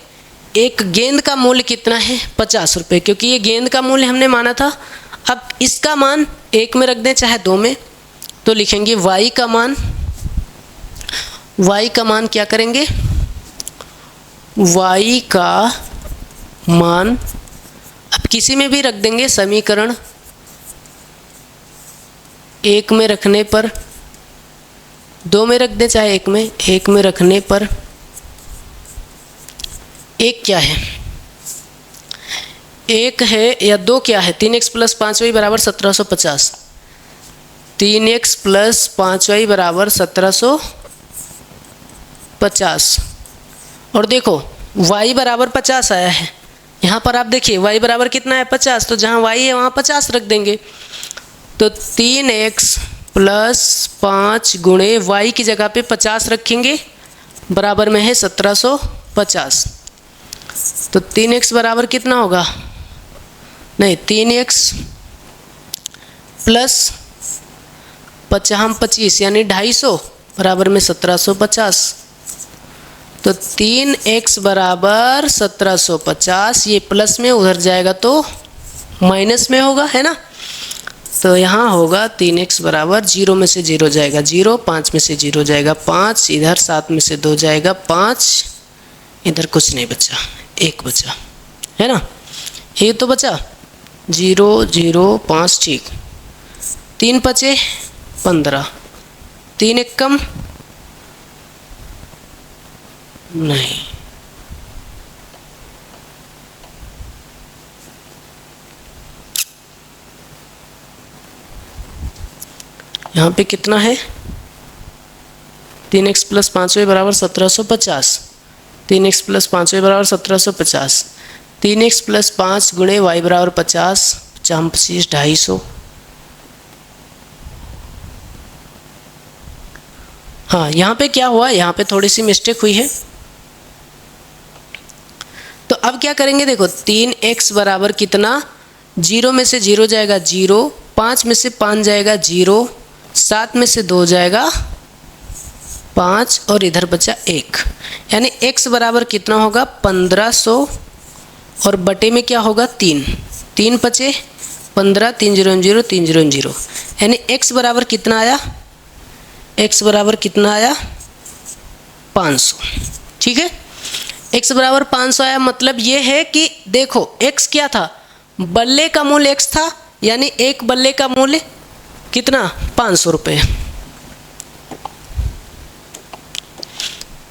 एक गेंद का मूल्य कितना है? 50 रुपये, क्योंकि ये गेंद का मूल्य हमने माना था। अब इसका मान 1 में रख दें चाहे 2 में, तो लिखेंगे y का मान क्या करेंगे? y का मान अब किसी में भी रख देंगे समीकरण, 1 में रखने पर, 2 में रख दें चाहे 1 में रखने पर 1 क्या है? 1 है या 2 क्या है? 3x + 5y बराबर 1750। 3x + 5y बराबर 1750। और देखो y बराबर 50 आया है, यहाँ पर आप देखिए y बराबर कितना है? 50। तो जहाँ y है वहाँ 50 रख देंगे। तो 3x + 5 गुणे y की जगह पे 50 रखेंगे, बराबर में है 1750। तो 3x बराबर कितना होगा? नहीं, 3x + 25 यानी 250 बराबर में 1750। तो 3x बराबर 1750, ये प्लस में उधर जाएगा तो माइनस में होगा, है ना? तो यहाँ होगा 3x बराबर 0 में से 0 जाएगा 0, 5 में से 0 जाएगा 5, इधर 7 में से 2 जाएगा 5, इधर कुछ नहीं बचा, 1 बचा, है ना? ये तो बचा 0 0 5, ठीक। 3 5 15, 3 1 कम नहीं, यहाँ पे कितना है? 3x + 5y बराबर 1750। 3x + 5y बराबर 1750। 3x + 5 गुणे y बराबर 50, 50 25 250। हाँ, यहाँ पे क्या हुआ? यहाँ पे थोड़ी सी मिस्टेक हुई है। तो अब क्या करेंगे? देखो 3x बराबर कितना? 0 में से 0 जाएगा 0, 5 में से 5 जाएगा 0, 7 में से 2 जाएगा 5, और इधर बचा 1, यानी x बराबर कितना होगा? 1500, और बटे में क्या होगा? 3 3 5 15, 3 0 0 3 0 0, यानी x बराबर कितना आया? x बराबर कितना आया? 500। ठीक है, x बराबर 500 आया। मतलब ये है कि देखो x क्या था? बल्ले का मूल्य x था, यानी एक बल्ले का मूल्य कितना? 500 रुपये।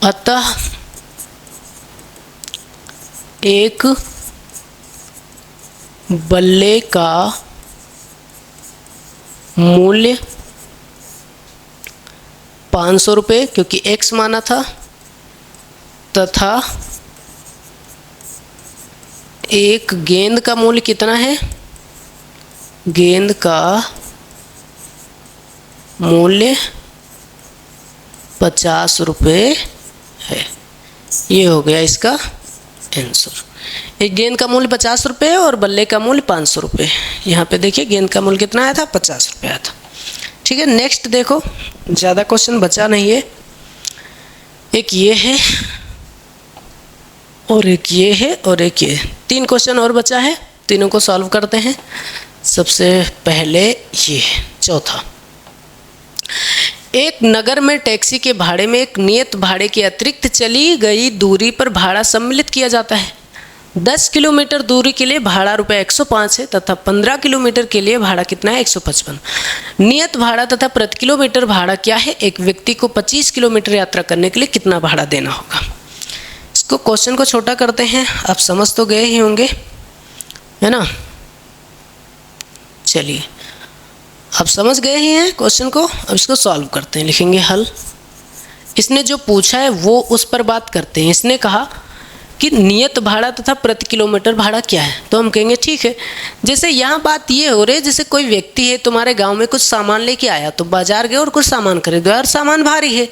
अतः एक बल्ले का मूल्य 500 रुपये, क्योंकि x माना था, तथा एक गेंद का मूल्य कितना है? गेंद का मूल्य 50 रुपये है। ये हो गया इसका आंसर। एक गेंद का मूल्य 50 रुपये और बल्ले का मूल्य 500 रुपये। यहाँ पे देखिए गेंद का मूल्य कितना आया था? 50 रुपये आया था। ठीक है, नेक्स्ट देखो, ज़्यादा क्वेश्चन बचा नहीं है। एक ये है और एक ये है और एक ये, 3 क्वेश्चन और बचा है, तीनों को सॉल्व करते हैं। सबसे पहले ये चौथा, एक नगर में टैक्सी के भाड़े में एक नियत भाड़े के अतिरिक्त चली गई दूरी पर भाड़ा सम्मिलित किया जाता है। 10 किलोमीटर दूरी के लिए भाड़ा ₹105 है तथा 15 किलोमीटर के लिए भाड़ा कितना है? 155। नियत भाड़ा तथा प्रति किलोमीटर भाड़ा क्या है? एक व्यक्ति को 25 किलोमीटर यात्रा करने के लिए कितना भाड़ा देना होगा? इसको क्वेश्चन को छोटा करते हैं, आप समझ तो गए ही होंगे, है ना। चलिए, आप समझ गए ही हैं क्वेश्चन को, अब इसको सॉल्व करते हैं, लिखेंगे हल। इसने जो पूछा है वो उस पर बात करते हैं। इसने कहा कि नियत भाड़ा तथा प्रति किलोमीटर भाड़ा क्या है, तो हम कहेंगे ठीक है। जैसे यहाँ बात ये हो रही है, जैसे कोई व्यक्ति है तुम्हारे गांव में, कुछ सामान लेके आया, तो बाजार गए और कुछ सामान खरीदो, और सामान भारी है,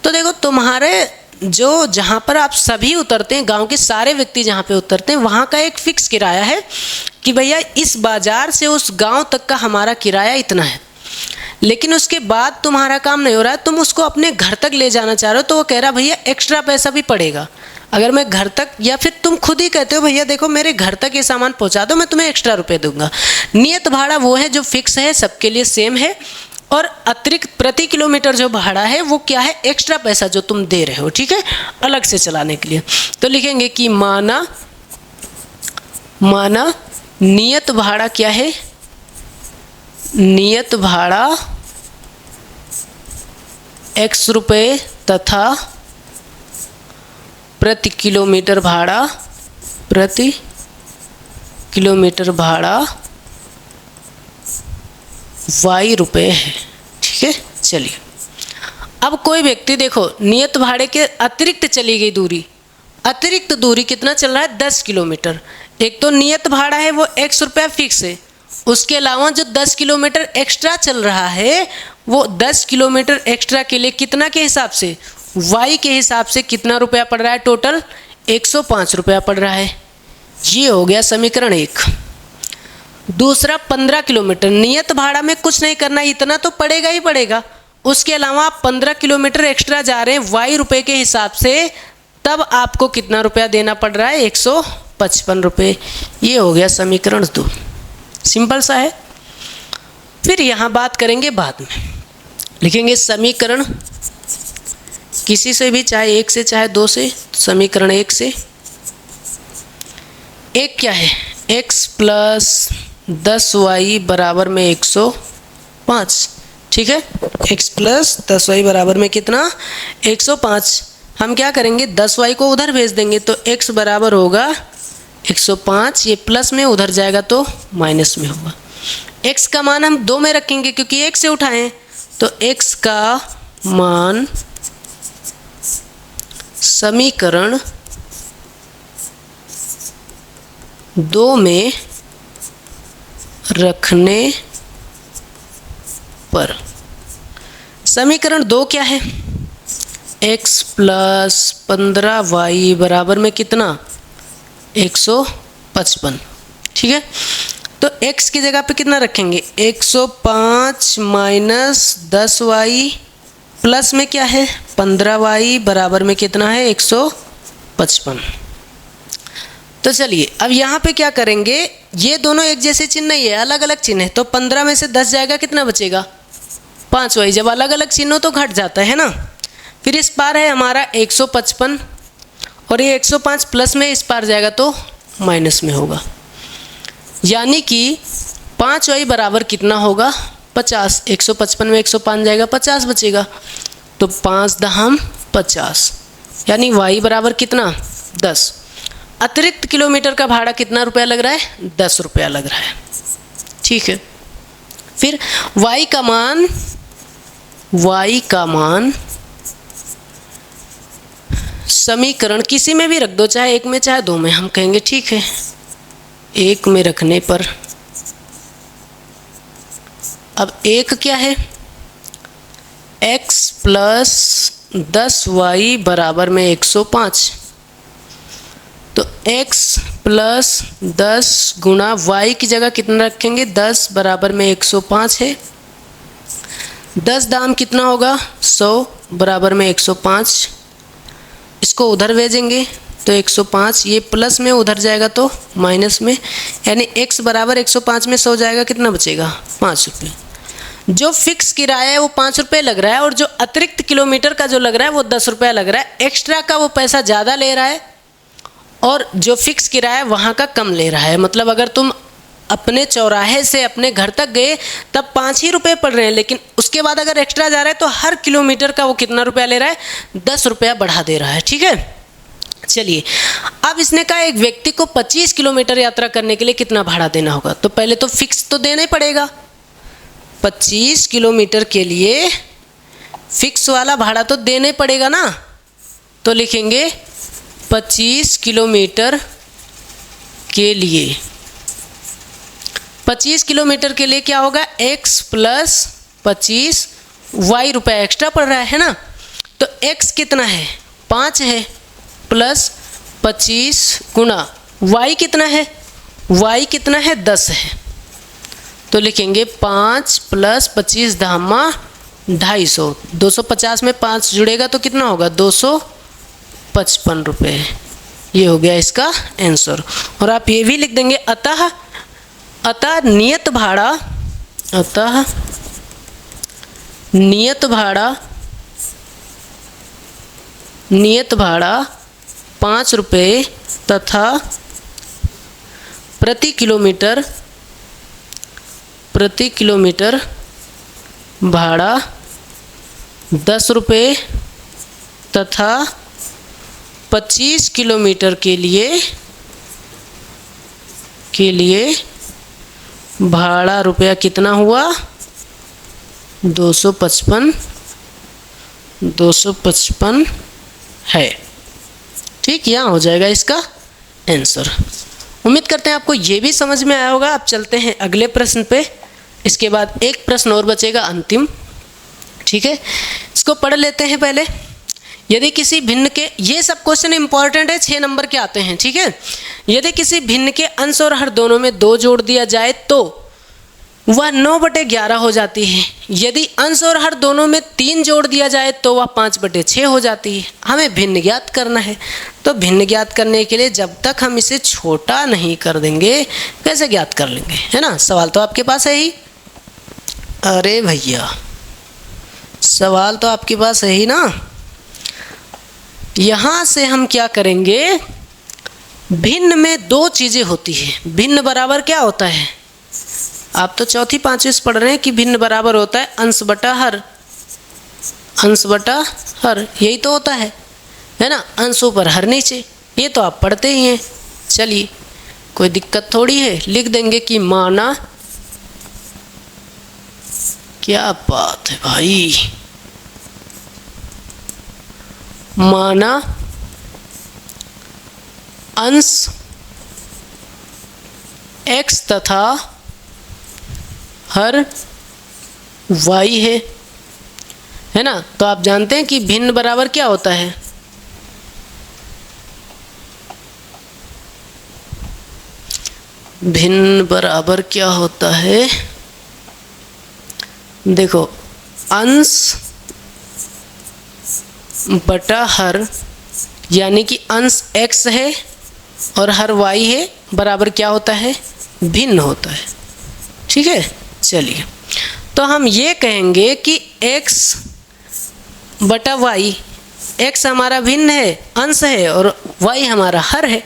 तो देखो तुम्हारे जो जहाँ पर आप सभी उतरते हैं, गांव के सारे व्यक्ति जहाँ पे उतरते हैं, वहाँ का एक फिक्स किराया है कि भैया इस बाजार से उस गांव तक का हमारा किराया इतना है। लेकिन उसके बाद तुम्हारा काम नहीं हो रहा है, तुम उसको अपने घर तक ले जाना चाह रहे हो, तो वो कह रहा भैया एक्स्ट्रा पैसा भी पड़ेगा। अगर मैं घर तक, या फिर तुम खुद ही कहते हो भैया देखो मेरे घर तक ये सामान पहुँचा दो, मैं तुम्हें एक्स्ट्रा रुपये दूंगा। नियत भाड़ा वो है जो फिक्स है, सबके लिए सेम है, और अतिरिक्त प्रति किलोमीटर जो भाड़ा है वो क्या है, एक्स्ट्रा पैसा जो तुम दे रहे हो, ठीक है, अलग से चलाने के लिए। तो लिखेंगे कि माना नियत भाड़ा क्या है, नियत भाड़ा x रुपये तथा प्रति किलोमीटर भाड़ा y रुपये है, ठीक है। चलिए, अब कोई व्यक्ति देखो नियत भाड़े के अतिरिक्त चली गई दूरी, अतिरिक्त दूरी कितना चल रहा है, 10 किलोमीटर। एक तो नियत भाड़ा है वो x रुपया फिक्स है, उसके अलावा जो 10 किलोमीटर एक्स्ट्रा चल रहा है वो 10 किलोमीटर एक्स्ट्रा के लिए कितना के हिसाब से, y के हिसाब से कितना रुपया पड़ रहा है, टोटल 105 रुपया पड़ रहा है। ये हो गया समीकरण 1। दूसरा 15 किलोमीटर, नियत भाड़ा में कुछ नहीं करना, इतना तो पड़ेगा ही पड़ेगा, उसके अलावा आप 15 किलोमीटर एक्स्ट्रा जा रहे हैं y रुपये के हिसाब से, तब आपको कितना रुपया देना पड़ रहा है, 155 रुपये। ये हो गया समीकरण 2, सिंपल सा है। फिर यहाँ बात करेंगे बाद में, लिखेंगे समीकरण किसी से भी, चाहे 1 से चाहे 2 से, समीकरण 1 से। एक क्या है, x प्लस 10y बराबर में 105, ठीक है। x प्लस 10y बराबर में कितना, 105। हम क्या करेंगे, 10y को उधर भेज देंगे, तो x बराबर होगा 105, ये प्लस में उधर जाएगा तो माइनस में होगा। x का मान हम 2 में रखेंगे क्योंकि 1 से उठाएं, तो x का मान समीकरण 2 में रखने पर, समीकरण 2 क्या है, x प्लस 15y बराबर में कितना, 155, ठीक है। तो x की जगह पे कितना रखेंगे, 105 माइनस 10y प्लस में क्या है 15y बराबर में कितना है 155। तो चलिए अब यहाँ पे क्या करेंगे, ये दोनों एक जैसे चिन्ह नहीं है, अलग अलग चिन्ह है, तो 15 में से 10 जाएगा, कितना बचेगा 5y। जब अलग अलग चिन्हों तो घट जाता है ना। फिर इस पार है हमारा 155 और ये 105 प्लस में इस पार जाएगा तो माइनस में होगा, यानी कि 5y बराबर कितना होगा 50। 155 में 105 जाएगा 50 बचेगा, तो 5 दहम 50, यानी y बराबर कितना 10। अतिरिक्त किलोमीटर का भाड़ा कितना रुपया लग रहा है, 10 रुपया लग रहा है, ठीक है। फिर y का मान समीकरण किसी में भी रख दो, चाहे 1 में चाहे 2 में, हम कहेंगे ठीक है 1 में रखने पर। अब 1 क्या है, x प्लस 10y बराबर में 105, तो x प्लस 10 गुणा y की जगह कितना रखेंगे 10 बराबर में 105 है, 10 दाम कितना होगा 100 बराबर में 105, इसको उधर भेजेंगे तो 105, ये प्लस में उधर जाएगा तो माइनस में, यानी x बराबर 105 में 100 जाएगा, कितना बचेगा 5 रुपये। जो फिक्स किराया है वो 5 रुपये लग रहा है और जो अतिरिक्त किलोमीटर का जो लग रहा है वो 10 रुपया लग रहा है। एक्स्ट्रा का वो पैसा ज़्यादा ले रहा है और जो फिक्स किराया वहाँ का कम ले रहा है। मतलब अगर तुम अपने चौराहे से अपने घर तक गए तब 5 ही रुपये पड़ रहे हैं, लेकिन उसके बाद अगर एक्स्ट्रा जा रहा है तो हर किलोमीटर का वो कितना रुपया ले रहा है 10 रुपया बढ़ा दे रहा है, ठीक है। चलिए, अब इसने कहा एक व्यक्ति को 25 किलोमीटर यात्रा करने के लिए कितना भाड़ा देना होगा। तो पहले तो फिक्स तो देना ही पड़ेगा, 25 किलोमीटर के लिए फिक्स वाला भाड़ा तो देना ही पड़ेगा ना। तो लिखेंगे 25 किलोमीटर के लिए, 25 किलोमीटर के लिए क्या होगा, x प्लस 25 y रुपये एक्स्ट्रा पड़ रहा है ना। तो x कितना है, 5 है, प्लस 25 गुणा y कितना है, y कितना है, 10 है। तो लिखेंगे 5 प्लस 25 धामा 250, 250 में 5 जुड़ेगा तो कितना होगा, 255 रुपये। ये हो गया इसका आंसर। और आप ये भी लिख देंगे अतः नियत भाड़ा 5 रुपये तथा प्रति किलोमीटर भाड़ा 10 रुपये तथा 25 किलोमीटर के लिए भाड़ा रुपया कितना हुआ, 255 है। ठीक, यहाँ हो जाएगा इसका आंसर। उम्मीद करते हैं आपको ये भी समझ में आया होगा। अब चलते हैं अगले प्रश्न पे, इसके बाद एक प्रश्न और बचेगा अंतिम। ठीक है, इसको पढ़ लेते हैं पहले। यदि किसी भिन्न के, ये सब क्वेश्चन इंपॉर्टेंट है, 6 नंबर के आते हैं। ठीक है, यदि किसी भिन्न के अंश और हर दोनों में 2 जोड़ दिया जाए तो वह 9/11 हो जाती है। यदि अंश और हर दोनों में 3 जोड़ दिया जाए तो वह 5/6 हो जाती है। हमें भिन्न ज्ञात करना है। तो भिन्न ज्ञात करने के लिए जब तक हम इसे छोटा नहीं कर देंगे कैसे ज्ञात कर लेंगे, है ना। सवाल तो आपके पास है ही, अरे भैया सवाल तो आपके पास है ही ना। यहाँ से हम क्या करेंगे, भिन्न में 2 चीज़ें होती है। भिन्न बराबर क्या होता है, आप तो चौथी पांचवी से पढ़ रहे हैं कि भिन्न बराबर होता है अंश बटा हर, यही तो होता है ना। अंश ऊपर हर नीचे, ये तो आप पढ़ते ही हैं। चलिए, कोई दिक्कत थोड़ी है, लिख देंगे कि माना, क्या बात है भाई, माना अंश x तथा हर y है ना। तो आप जानते हैं कि भिन्न बराबर क्या होता है, भिन्न बराबर क्या होता है, देखो अंश बटा हर, यानी कि अंश x है और हर y है, बराबर क्या होता है, भिन्न होता है। ठीक है, चलिए तो हम ये कहेंगे कि x बटा y, x हमारा भिन्न है, अंश है, और y हमारा हर है।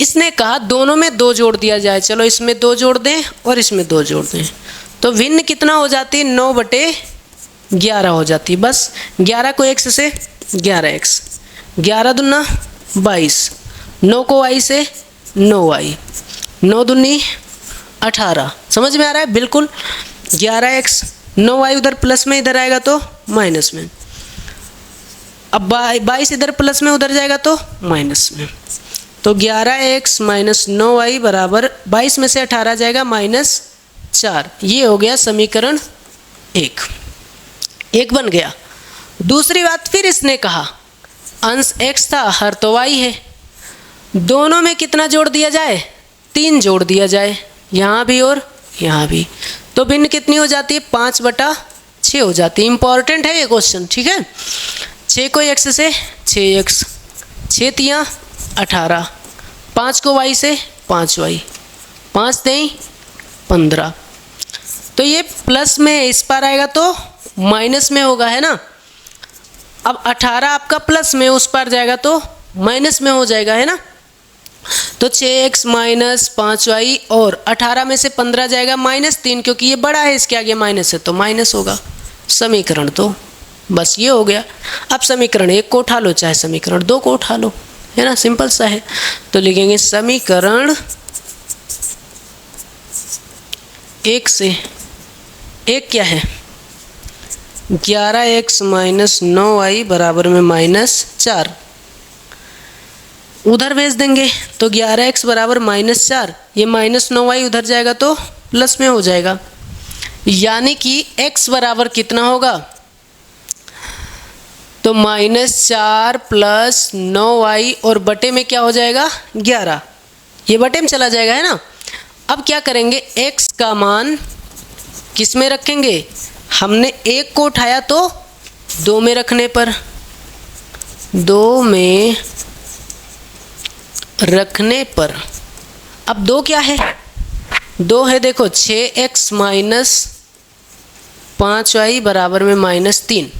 इसने कहा दोनों में 2 जोड़ दिया जाए। चलो इसमें 2 जोड़ दें और इसमें 2 जोड़ दें, तो भिन्न कितना हो जाती है, 9/11 हो जाती है। बस 11 को x से 11x, 11 दूना 22, 9 को y से 9y, 9 दूनी 18। समझ में आ रहा है, बिल्कुल 11x, 9y उधर प्लस में, इधर आएगा तो माइनस में। अब 22 इधर प्लस में, उधर जाएगा तो माइनस में। तो 11x माइनस 9y बराबर 22 में से 18 जाएगा -4। ये हो गया समीकरण 1 बन गया। दूसरी बात फिर इसने कहा अंश x था, हर तो y है, दोनों में कितना जोड़ दिया जाए, 3 जोड़ दिया जाए, यहाँ भी और यहाँ भी। तो भिन्न कितनी हो जाती है, 5/6 हो जाती है। इंपॉर्टेंट है ये क्वेश्चन। ठीक है, 6 को x से 6x, 6 तियाँ 18, 5 को y से 5y, 5 तेई 15। तो ये प्लस में इस पार आएगा तो माइनस में होगा, है ना। अब 18 आपका प्लस में, उस पार जाएगा तो माइनस में हो जाएगा, है ना। तो 6x माइनस 5y और 18 में से 15 जाएगा -3, क्योंकि ये बड़ा है, इसके आगे माइनस है तो माइनस होगा। समीकरण तो बस ये हो गया। अब समीकरण 1 को उठा लो, चाहे समीकरण 2 को उठा लो, है ना, सिंपल सा है। तो लिखेंगे समीकरण 1 से, एक क्या है 11x माइनस 9y बराबर में -4, उधर भेज देंगे तो 11x बराबर -4, ये -9y उधर जाएगा तो प्लस में हो जाएगा, यानी कि x बराबर कितना होगा, तो -4 प्लस 9y और बटे में क्या हो जाएगा 11, ये बटे में चला जाएगा, है ना। अब क्या करेंगे, x का मान किस में रखेंगे, हमने 1 को उठाया तो 2 में रखने पर, 2 में रखने पर, अब 2 क्या है, 2 है देखो 6x माइनस 5y बराबर में -3,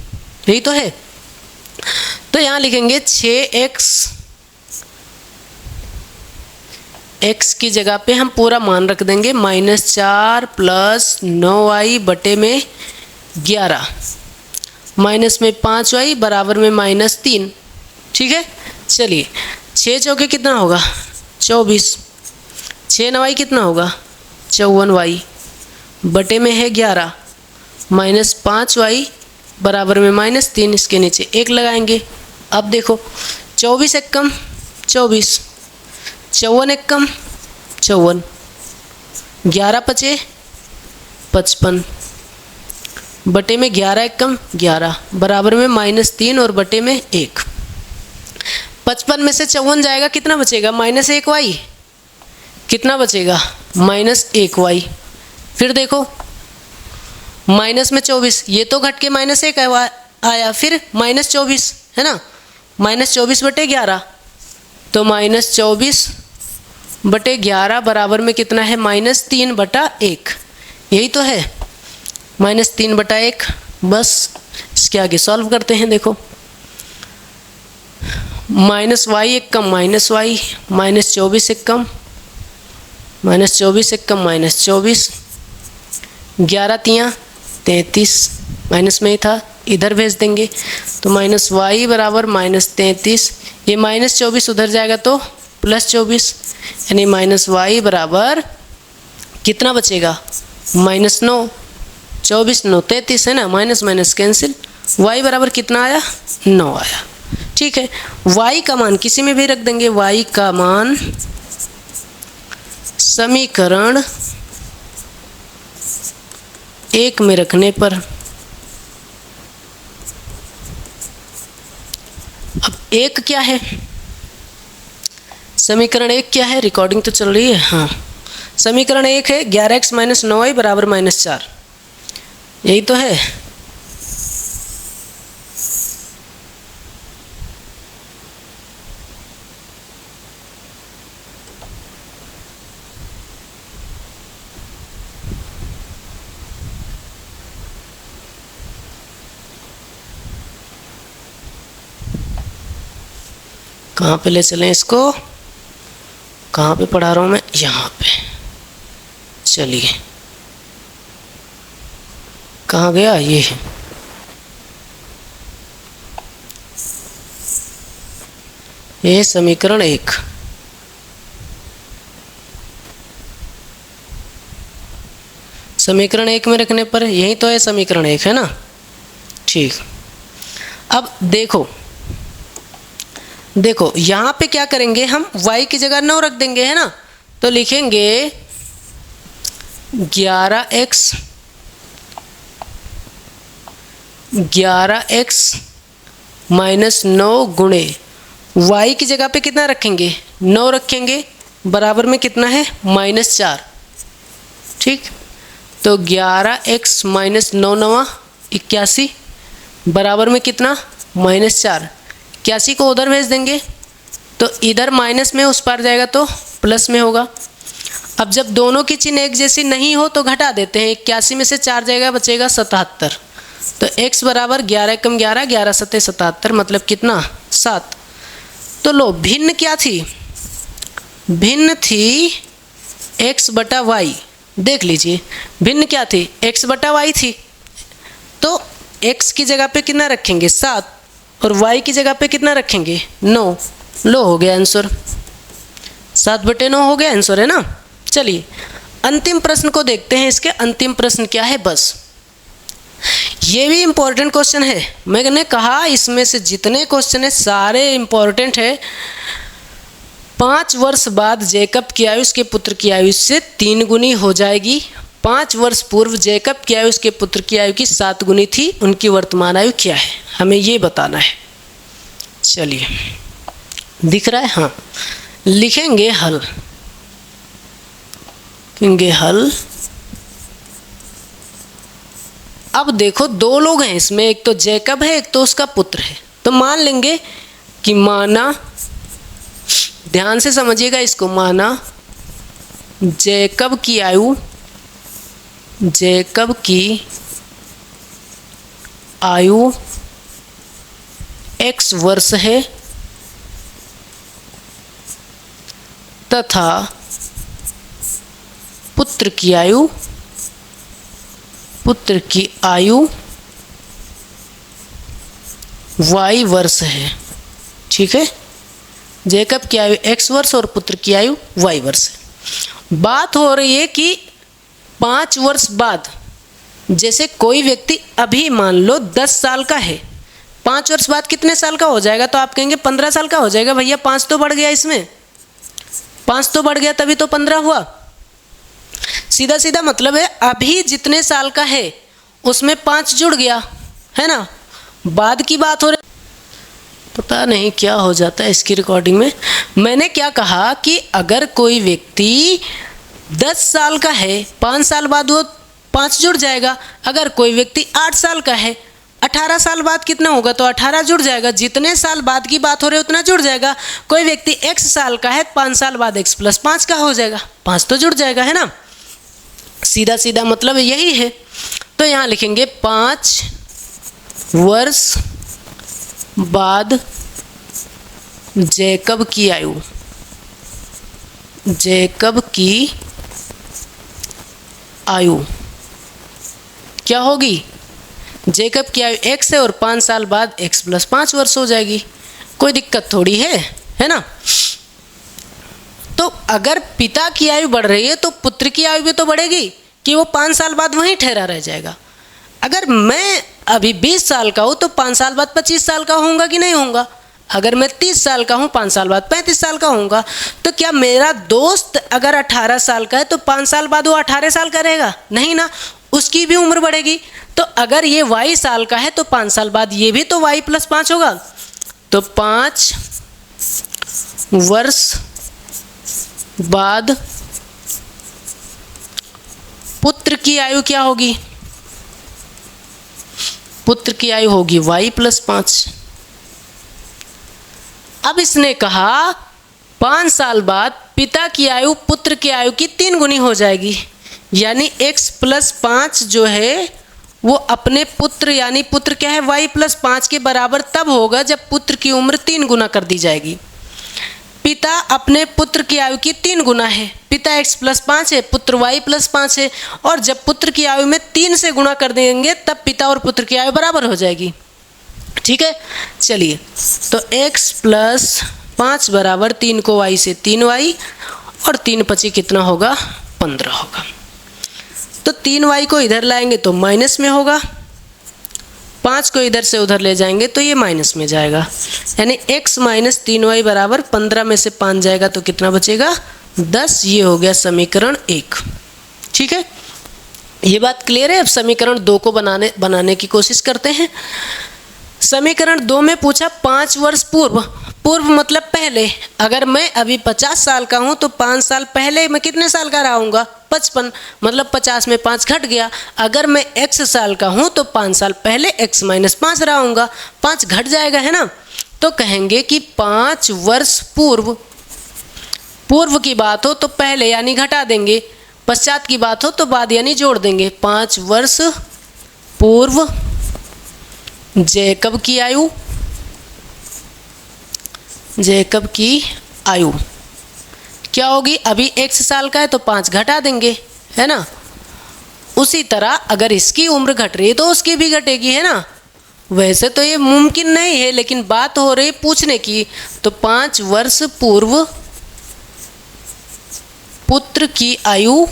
यही तो है। तो यहाँ लिखेंगे 6x, x की जगह पे हम पूरा मान रख देंगे -4 प्लस 9y बटे में 11 माइनस में 5y बराबर में -3, ठीक है। चलिए 6 चौके कितना होगा 24, 6 9y कितना होगा 54y बटे में है 11 माइनस 5y बराबर में -3, इसके नीचे 1 लगाएंगे। अब देखो 24 एक कम 24, 54 एक कम 54, 11 पचे 55 बटे में 11 एक कम 11 बराबर में -3 और बटे में 1। 55 में से 54 जाएगा, कितना बचेगा -1y, कितना बचेगा -1y। फिर देखो माइनस में 24, ये तो घट के -1 आया, फिर -24 है ना, -24 बटे 11, तो -24 बटे 11 बराबर में कितना है -3 बटा 1, यही तो है -3 बटा 1। बस इसके आगे सॉल्व करते हैं। देखो -y एक कम -y, -24 एक कम -24 एक कम -24, 11 तियाँ 33, माइनस में ही था, इधर भेज देंगे तो -y बराबर -33, ये -24 उधर जाएगा तो +24, यानी -y बराबर कितना बचेगा -9, 24 9 33 है ना, माइनस माइनस कैंसिल, y बराबर कितना आया 9 आया। ठीक है, y का मान किसी में भी रख देंगे, y का मान समीकरण 1 में रखने पर, अब 1 क्या है, समीकरण 1 क्या है, रिकॉर्डिंग तो चल रही है, हाँ समीकरण 1 है 11x माइनस 9y बराबर -4, यही तो है। कहाँ पे ले चलें इसको, कहाँ पे पढ़ा रहा हूँ मैं, यहाँ पे। चलिए कहाँ गया, ये है, ये समीकरण 1। समीकरण 1 में रखने पर यही तो है समीकरण 1, है ना। ठीक, अब देखो यहाँ पे क्या करेंगे हम, y की जगह 9 रख देंगे, है ना, तो लिखेंगे 11x माइनस 9 गुणे y की जगह पे कितना रखेंगे 9 रखेंगे, बराबर में कितना है -4। ठीक, तो 11x माइनस 9 9 81 बराबर में कितना -4, 81 को उधर भेज देंगे तो इधर माइनस में उस पार जाएगा तो प्लस में होगा। अब जब दोनों की चिन्ह एक जैसी नहीं हो तो घटा देते हैं, 81 में से 4 जाएगा, बचेगा 77, तो x बराबर 11 कम 11 11 सत्ते 77, मतलब कितना 7। तो लो भिन्न क्या थी, भिन्न थी x बटा y, देख लीजिए भिन्न क्या थी, x बटा y थी, तो x की जगह पे कितना रखेंगे 7 और y की जगह पे कितना रखेंगे 9, लो हो गया आंसर, 7/9 हो गया आंसर, है ना। चलिए अंतिम प्रश्न को देखते हैं। इसके अंतिम प्रश्न क्या है, बस ये भी इम्पोर्टेंट क्वेश्चन है। मैंने कहा इसमें से जितने क्वेश्चन है सारे इम्पोर्टेंट है। 5 वर्ष बाद जैकब की आयु उसके पुत्र की आयु से 3 गुनी हो जाएगी। 5 वर्ष पूर्व जैकब की आयु उसके पुत्र की आयु की 7 गुनी थी। उनकी वर्तमान आयु क्या है, हमें ये बताना है। चलिए दिख रहा है, हाँ, लिखेंगे हल, लिखेंगे हल। अब देखो 2 लोग हैं इसमें, एक तो जैकब है, एक तो उसका पुत्र है। तो मान लेंगे कि माना, ध्यान से समझिएगा इसको, माना जैकब की आयु, जैकब की आयु x वर्ष है तथा पुत्र की आयु y वर्ष है। ठीक है, जैकब की आयु x वर्ष और पुत्र की आयु y वर्ष है। बात हो रही है कि 5 वर्ष बाद, जैसे कोई व्यक्ति अभी मान लो 10 साल का है, 5 वर्ष बाद कितने साल का हो जाएगा, तो आप कहेंगे 15 साल का हो जाएगा। भैया 5 तो बढ़ गया, इसमें 5 तो बढ़ गया, तभी तो 15 हुआ। सीधा सीधा मतलब है अभी जितने साल का है उसमें 5 जुड़ गया, है ना। बाद की बात हो रही, पता नहीं क्या हो जाता है इसकी रिकॉर्डिंग में। मैंने क्या कहा कि अगर कोई व्यक्ति 10 साल का है, 5 साल बाद वो 5 जुड़ जाएगा। अगर कोई व्यक्ति 8 साल का है, 18 साल बाद कितना होगा, तो 18 जुड़ जाएगा। जितने साल बाद की बात हो रही है उतना जुड़ जाएगा। कोई व्यक्ति x साल का है, 5 साल बाद x + 5 का हो जाएगा, 5 तो जुड़ जाएगा, है ना। सीधा सीधा मतलब यही है। तो यहाँ लिखेंगे 5 वर्ष बाद जैकब की आयु, जैकब की आयु क्या होगी, जैकब की आयु x है और 5 साल बाद x + 5 वर्ष हो जाएगी। कोई दिक्कत थोड़ी है ना। तो अगर पिता की आयु बढ़ रही है तो पुत्र की आयु भी तो बढ़ेगी कि वो 5 साल बाद वहीं ठहरा रह जाएगा। अगर मैं अभी 20 साल का हूँ तो 5 साल बाद 25 साल का होऊंगा कि नहीं होऊंगा। अगर मैं 30 साल का हूँ 5 साल बाद 35 साल का होऊंगा। तो क्या मेरा दोस्त अगर 18 साल का है तो 5 साल बाद वो 18 साल का रहेगा, नहीं ना, उसकी भी उम्र बढ़ेगी। तो अगर ये y साल का है तो 5 साल बाद ये भी तो y + 5 होगा। तो 5 वर्ष बाद पुत्र की आयु क्या होगी, पुत्र की आयु होगी y + 5। अब इसने कहा 5 साल बाद पिता की आयु पुत्र की आयु की 3 गुनी हो जाएगी, यानी x + 5 जो है वो अपने पुत्र, यानी पुत्र क्या है y + 5 के बराबर तब होगा जब पुत्र की उम्र 3 गुना कर दी जाएगी। पिता अपने पुत्र की आयु की 3 गुना है, पिता x + 5 है, पुत्र y + 5 है, और जब पुत्र की आयु में 3 से गुणा कर देंगे तब पिता और पुत्र की आयु बराबर हो जाएगी। ठीक है, चलिए तो x + 5 बराबर 3 को y से 3y और 3 × 5 कितना होगा, 15 होगा। तो 3y को इधर लाएंगे तो माइनस में होगा, 5 को इधर से उधर ले जाएंगे तो ये माइनस में जाएगा, यानी x - 3y बराबर 15 में से 5 जाएगा तो कितना बचेगा, 10। ये हो गया समीकरण 1। ठीक है, ये बात क्लियर है। अब समीकरण 2 को बनाने की कोशिश करते हैं। समीकरण 2 में पूछा 5 वर्ष पूर्व, पूर्व मतलब पहले। अगर मैं अभी 50 साल का हूँ तो 5 साल पहले मैं कितने साल का रहूँगा, 55, मतलब 50 में 5 घट गया। अगर मैं x साल का हूँ तो 5 साल पहले x - 5 रहूँगा, 5 घट जाएगा, है ना। तो कहेंगे कि 5 वर्ष पूर्व, पूर्व की बात हो तो पहले यानी घटा देंगे, पश्चात की बात हो तो बाद यानी जोड़ देंगे। 5 वर्ष पूर्व जैकब की आयु, जैकब की आयु क्या होगी, अभी x साल का है तो 5 घटा देंगे, है ना। उसी तरह अगर इसकी उम्र घट रही है तो उसकी भी घटेगी, है ना। वैसे तो ये मुमकिन नहीं है, लेकिन बात हो रही पूछने की। तो 5 वर्ष पूर्व पुत्र की आयु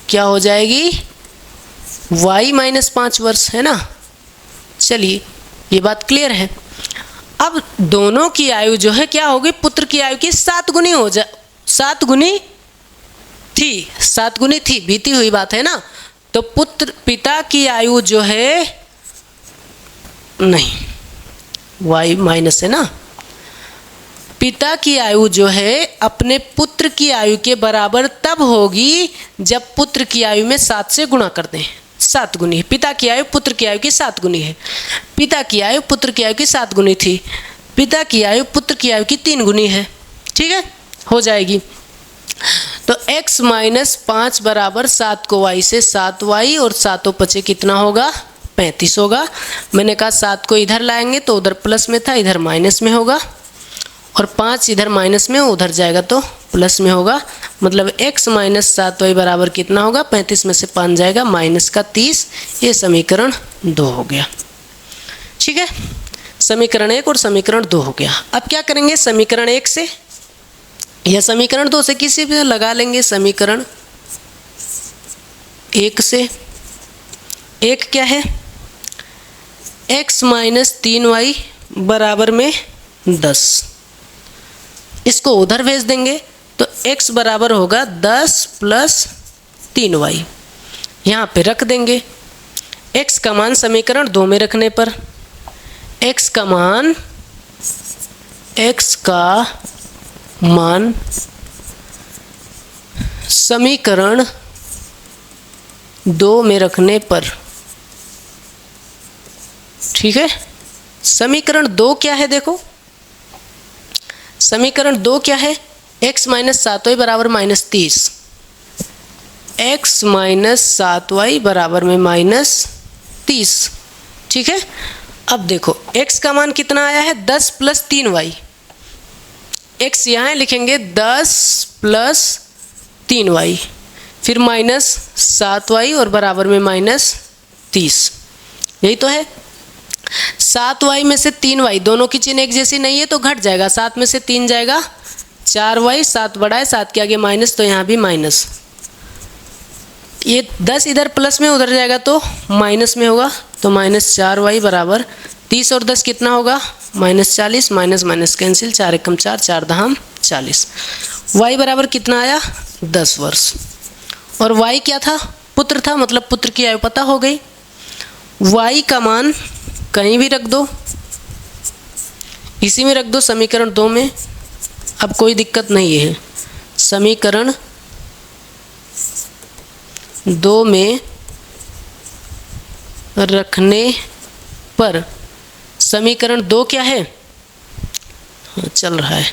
क्या हो जाएगी? y माइनस 5 वर्ष, है ना। चलिए ये बात क्लियर है। अब दोनों की आयु जो है क्या होगी? पुत्र की आयु की 7 गुनी हो जा 7 गुनी थी, बीती हुई बात है ना। तो पिता की आयु जो है, नहीं y माइनस है ना, पिता की आयु जो है अपने पुत्र की आयु के बराबर तब होगी जब पुत्र की आयु में 7 से गुणा कर दें। 7 गुनी है पिता की आयु, पुत्र की आयु की 7 गुनी है। पिता की आयु पुत्र की आयु की 7 गुनी थी, पिता की आयु पुत्र की आयु की 3 गुनी है। ठीक है, हो जाएगी। तो x माइनस 5 बराबर 7 को y से 7y और 7 पचे कितना होगा? 35 होगा। मैंने कहा 7 को इधर लाएंगे तो उधर प्लस में था, इधर माइनस में होगा, और 5 इधर माइनस में उधर जाएगा तो प्लस में होगा। मतलब x माइनस 7y बराबर कितना होगा? 35 में से 5 जाएगा माइनस का 30। ये समीकरण 2 हो गया। ठीक है, समीकरण 1 और समीकरण 2 हो गया। अब क्या करेंगे? समीकरण 1 से या समीकरण 2 से किसी भी लगा लेंगे। समीकरण 1 से, 1 क्या है? x माइनस 3y बराबर में 10। इसको उधर भेज देंगे तो x बराबर होगा 10 प्लस 3y। यहाँ पे रख देंगे। x का मान समीकरण 2 में रखने पर x का मान समीकरण 2 में रखने पर, ठीक है। समीकरण 2 क्या है? देखो समीकरण 2 क्या है? x माइनस 7y बराबर माइनस 30, x माइनस 7y बराबर में माइनस 30। ठीक है, अब देखो x का मान कितना आया है? 10 प्लस 3y। x यहाँ लिखेंगे 10 प्लस 3y, फिर माइनस 7y और बराबर में माइनस 30। यही तो है। 7y में से 3y, दोनों की चिन्ह एक जैसी नहीं है तो घट जाएगा। 7 में से 3 जाएगा 4y, 7 बड़ा है, 7 के आगे माइनस, तो यहाँ भी माइनस। ये 10 इधर प्लस में उधर जाएगा तो माइनस में होगा, तो माइनस 4y बराबर 30 और 10 कितना होगा? माइनस 40। माइनस माइनस कैंसिल, 4 एकम 4, 4 दहम 40। y बराबर कितना आया? 10 वर्ष। और y क्या था? पुत्र था, मतलब पुत्र की आयु पता हो गई। y का मान कहीं भी रख दो, इसी में रख दो समीकरण 2 में, अब कोई दिक्कत नहीं है। समीकरण 2 में रखने पर समीकरण 2 क्या है? चल रहा है।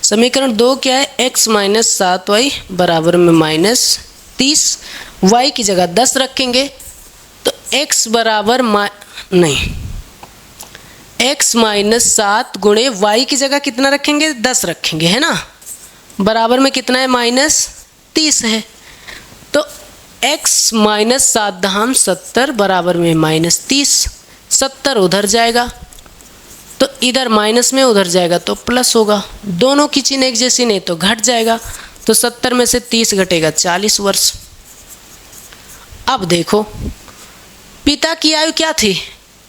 समीकरण 2 क्या है? x माइनस 7y बराबर में माइनस 30। y की जगह 10 रखेंगे तो x बराबर नहीं, x माइनस 7 गुणे y की जगह कितना रखेंगे? 10 रखेंगे, है ना। बराबर में कितना है? माइनस 30 है। तो x माइनस 7 दहम 70 बराबर में माइनस 30। 70 उधर जाएगा तो इधर माइनस में उधर जाएगा तो प्लस होगा। दोनों की चिन्ह एक जैसी नहीं तो घट जाएगा। तो 70 में से 30 घटेगा 40 वर्ष। अब देखो पिता की आयु क्या थी?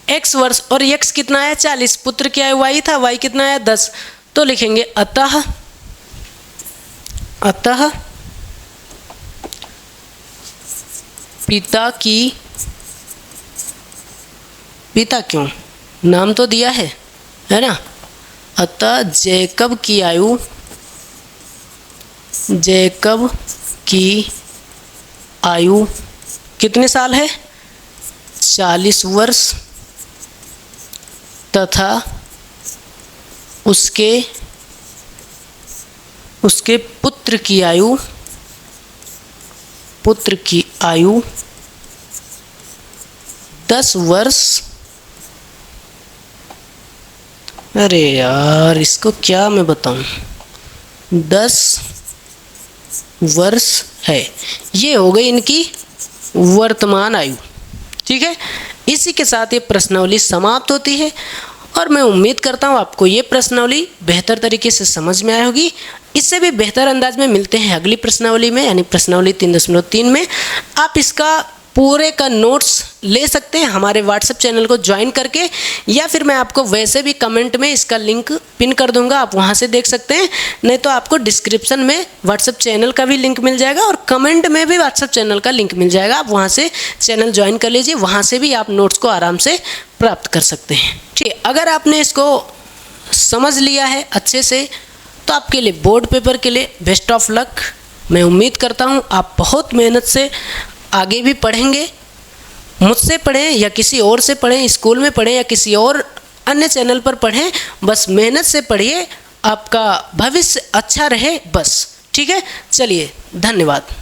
x वर्ष, और x कितना है? 40। पुत्र की आयु y था, y कितना है? 10। तो लिखेंगे अतः पिता क्यों, नाम तो दिया है ना। अतः जैकब की आयु कितने साल है? 40 वर्ष, तथा उसके पुत्र की आयु 10 वर्ष। अरे यार इसको क्या मैं बताऊं, 10 वर्ष है। ये हो गई इनकी वर्तमान आयु। ठीक है, इसी के साथ ये प्रश्नावली समाप्त होती है और मैं उम्मीद करता हूँ आपको ये प्रश्नावली बेहतर तरीके से समझ में आई होगी। इससे भी बेहतर अंदाज में मिलते हैं अगली प्रश्नावली में, यानी प्रश्नावली 3.3 में। आप इसका पूरे का नोट्स ले सकते हैं हमारे व्हाट्सएप चैनल को ज्वाइन करके, या फिर मैं आपको वैसे भी कमेंट में इसका लिंक पिन कर दूंगा, आप वहां से देख सकते हैं। नहीं तो आपको डिस्क्रिप्शन में व्हाट्सएप चैनल का भी लिंक मिल जाएगा और कमेंट में भी व्हाट्सएप चैनल का लिंक मिल जाएगा। आप वहां से चैनल ज्वाइन कर लीजिए, वहां से भी आप नोट्स को आराम से प्राप्त कर सकते हैं। ठीक है, अगर आपने इसको समझ लिया है अच्छे से तो आपके लिए बोर्ड पेपर के लिए बेस्ट ऑफ लक। मैं उम्मीद करता हूँ आप बहुत मेहनत से आगे भी पढ़ेंगे। मुझसे पढ़ें या किसी और से पढ़ें, स्कूल में पढ़ें या किसी और अन्य चैनल पर पढ़ें, बस मेहनत से पढ़िए, आपका भविष्य अच्छा रहे बस। ठीक है, चलिए धन्यवाद।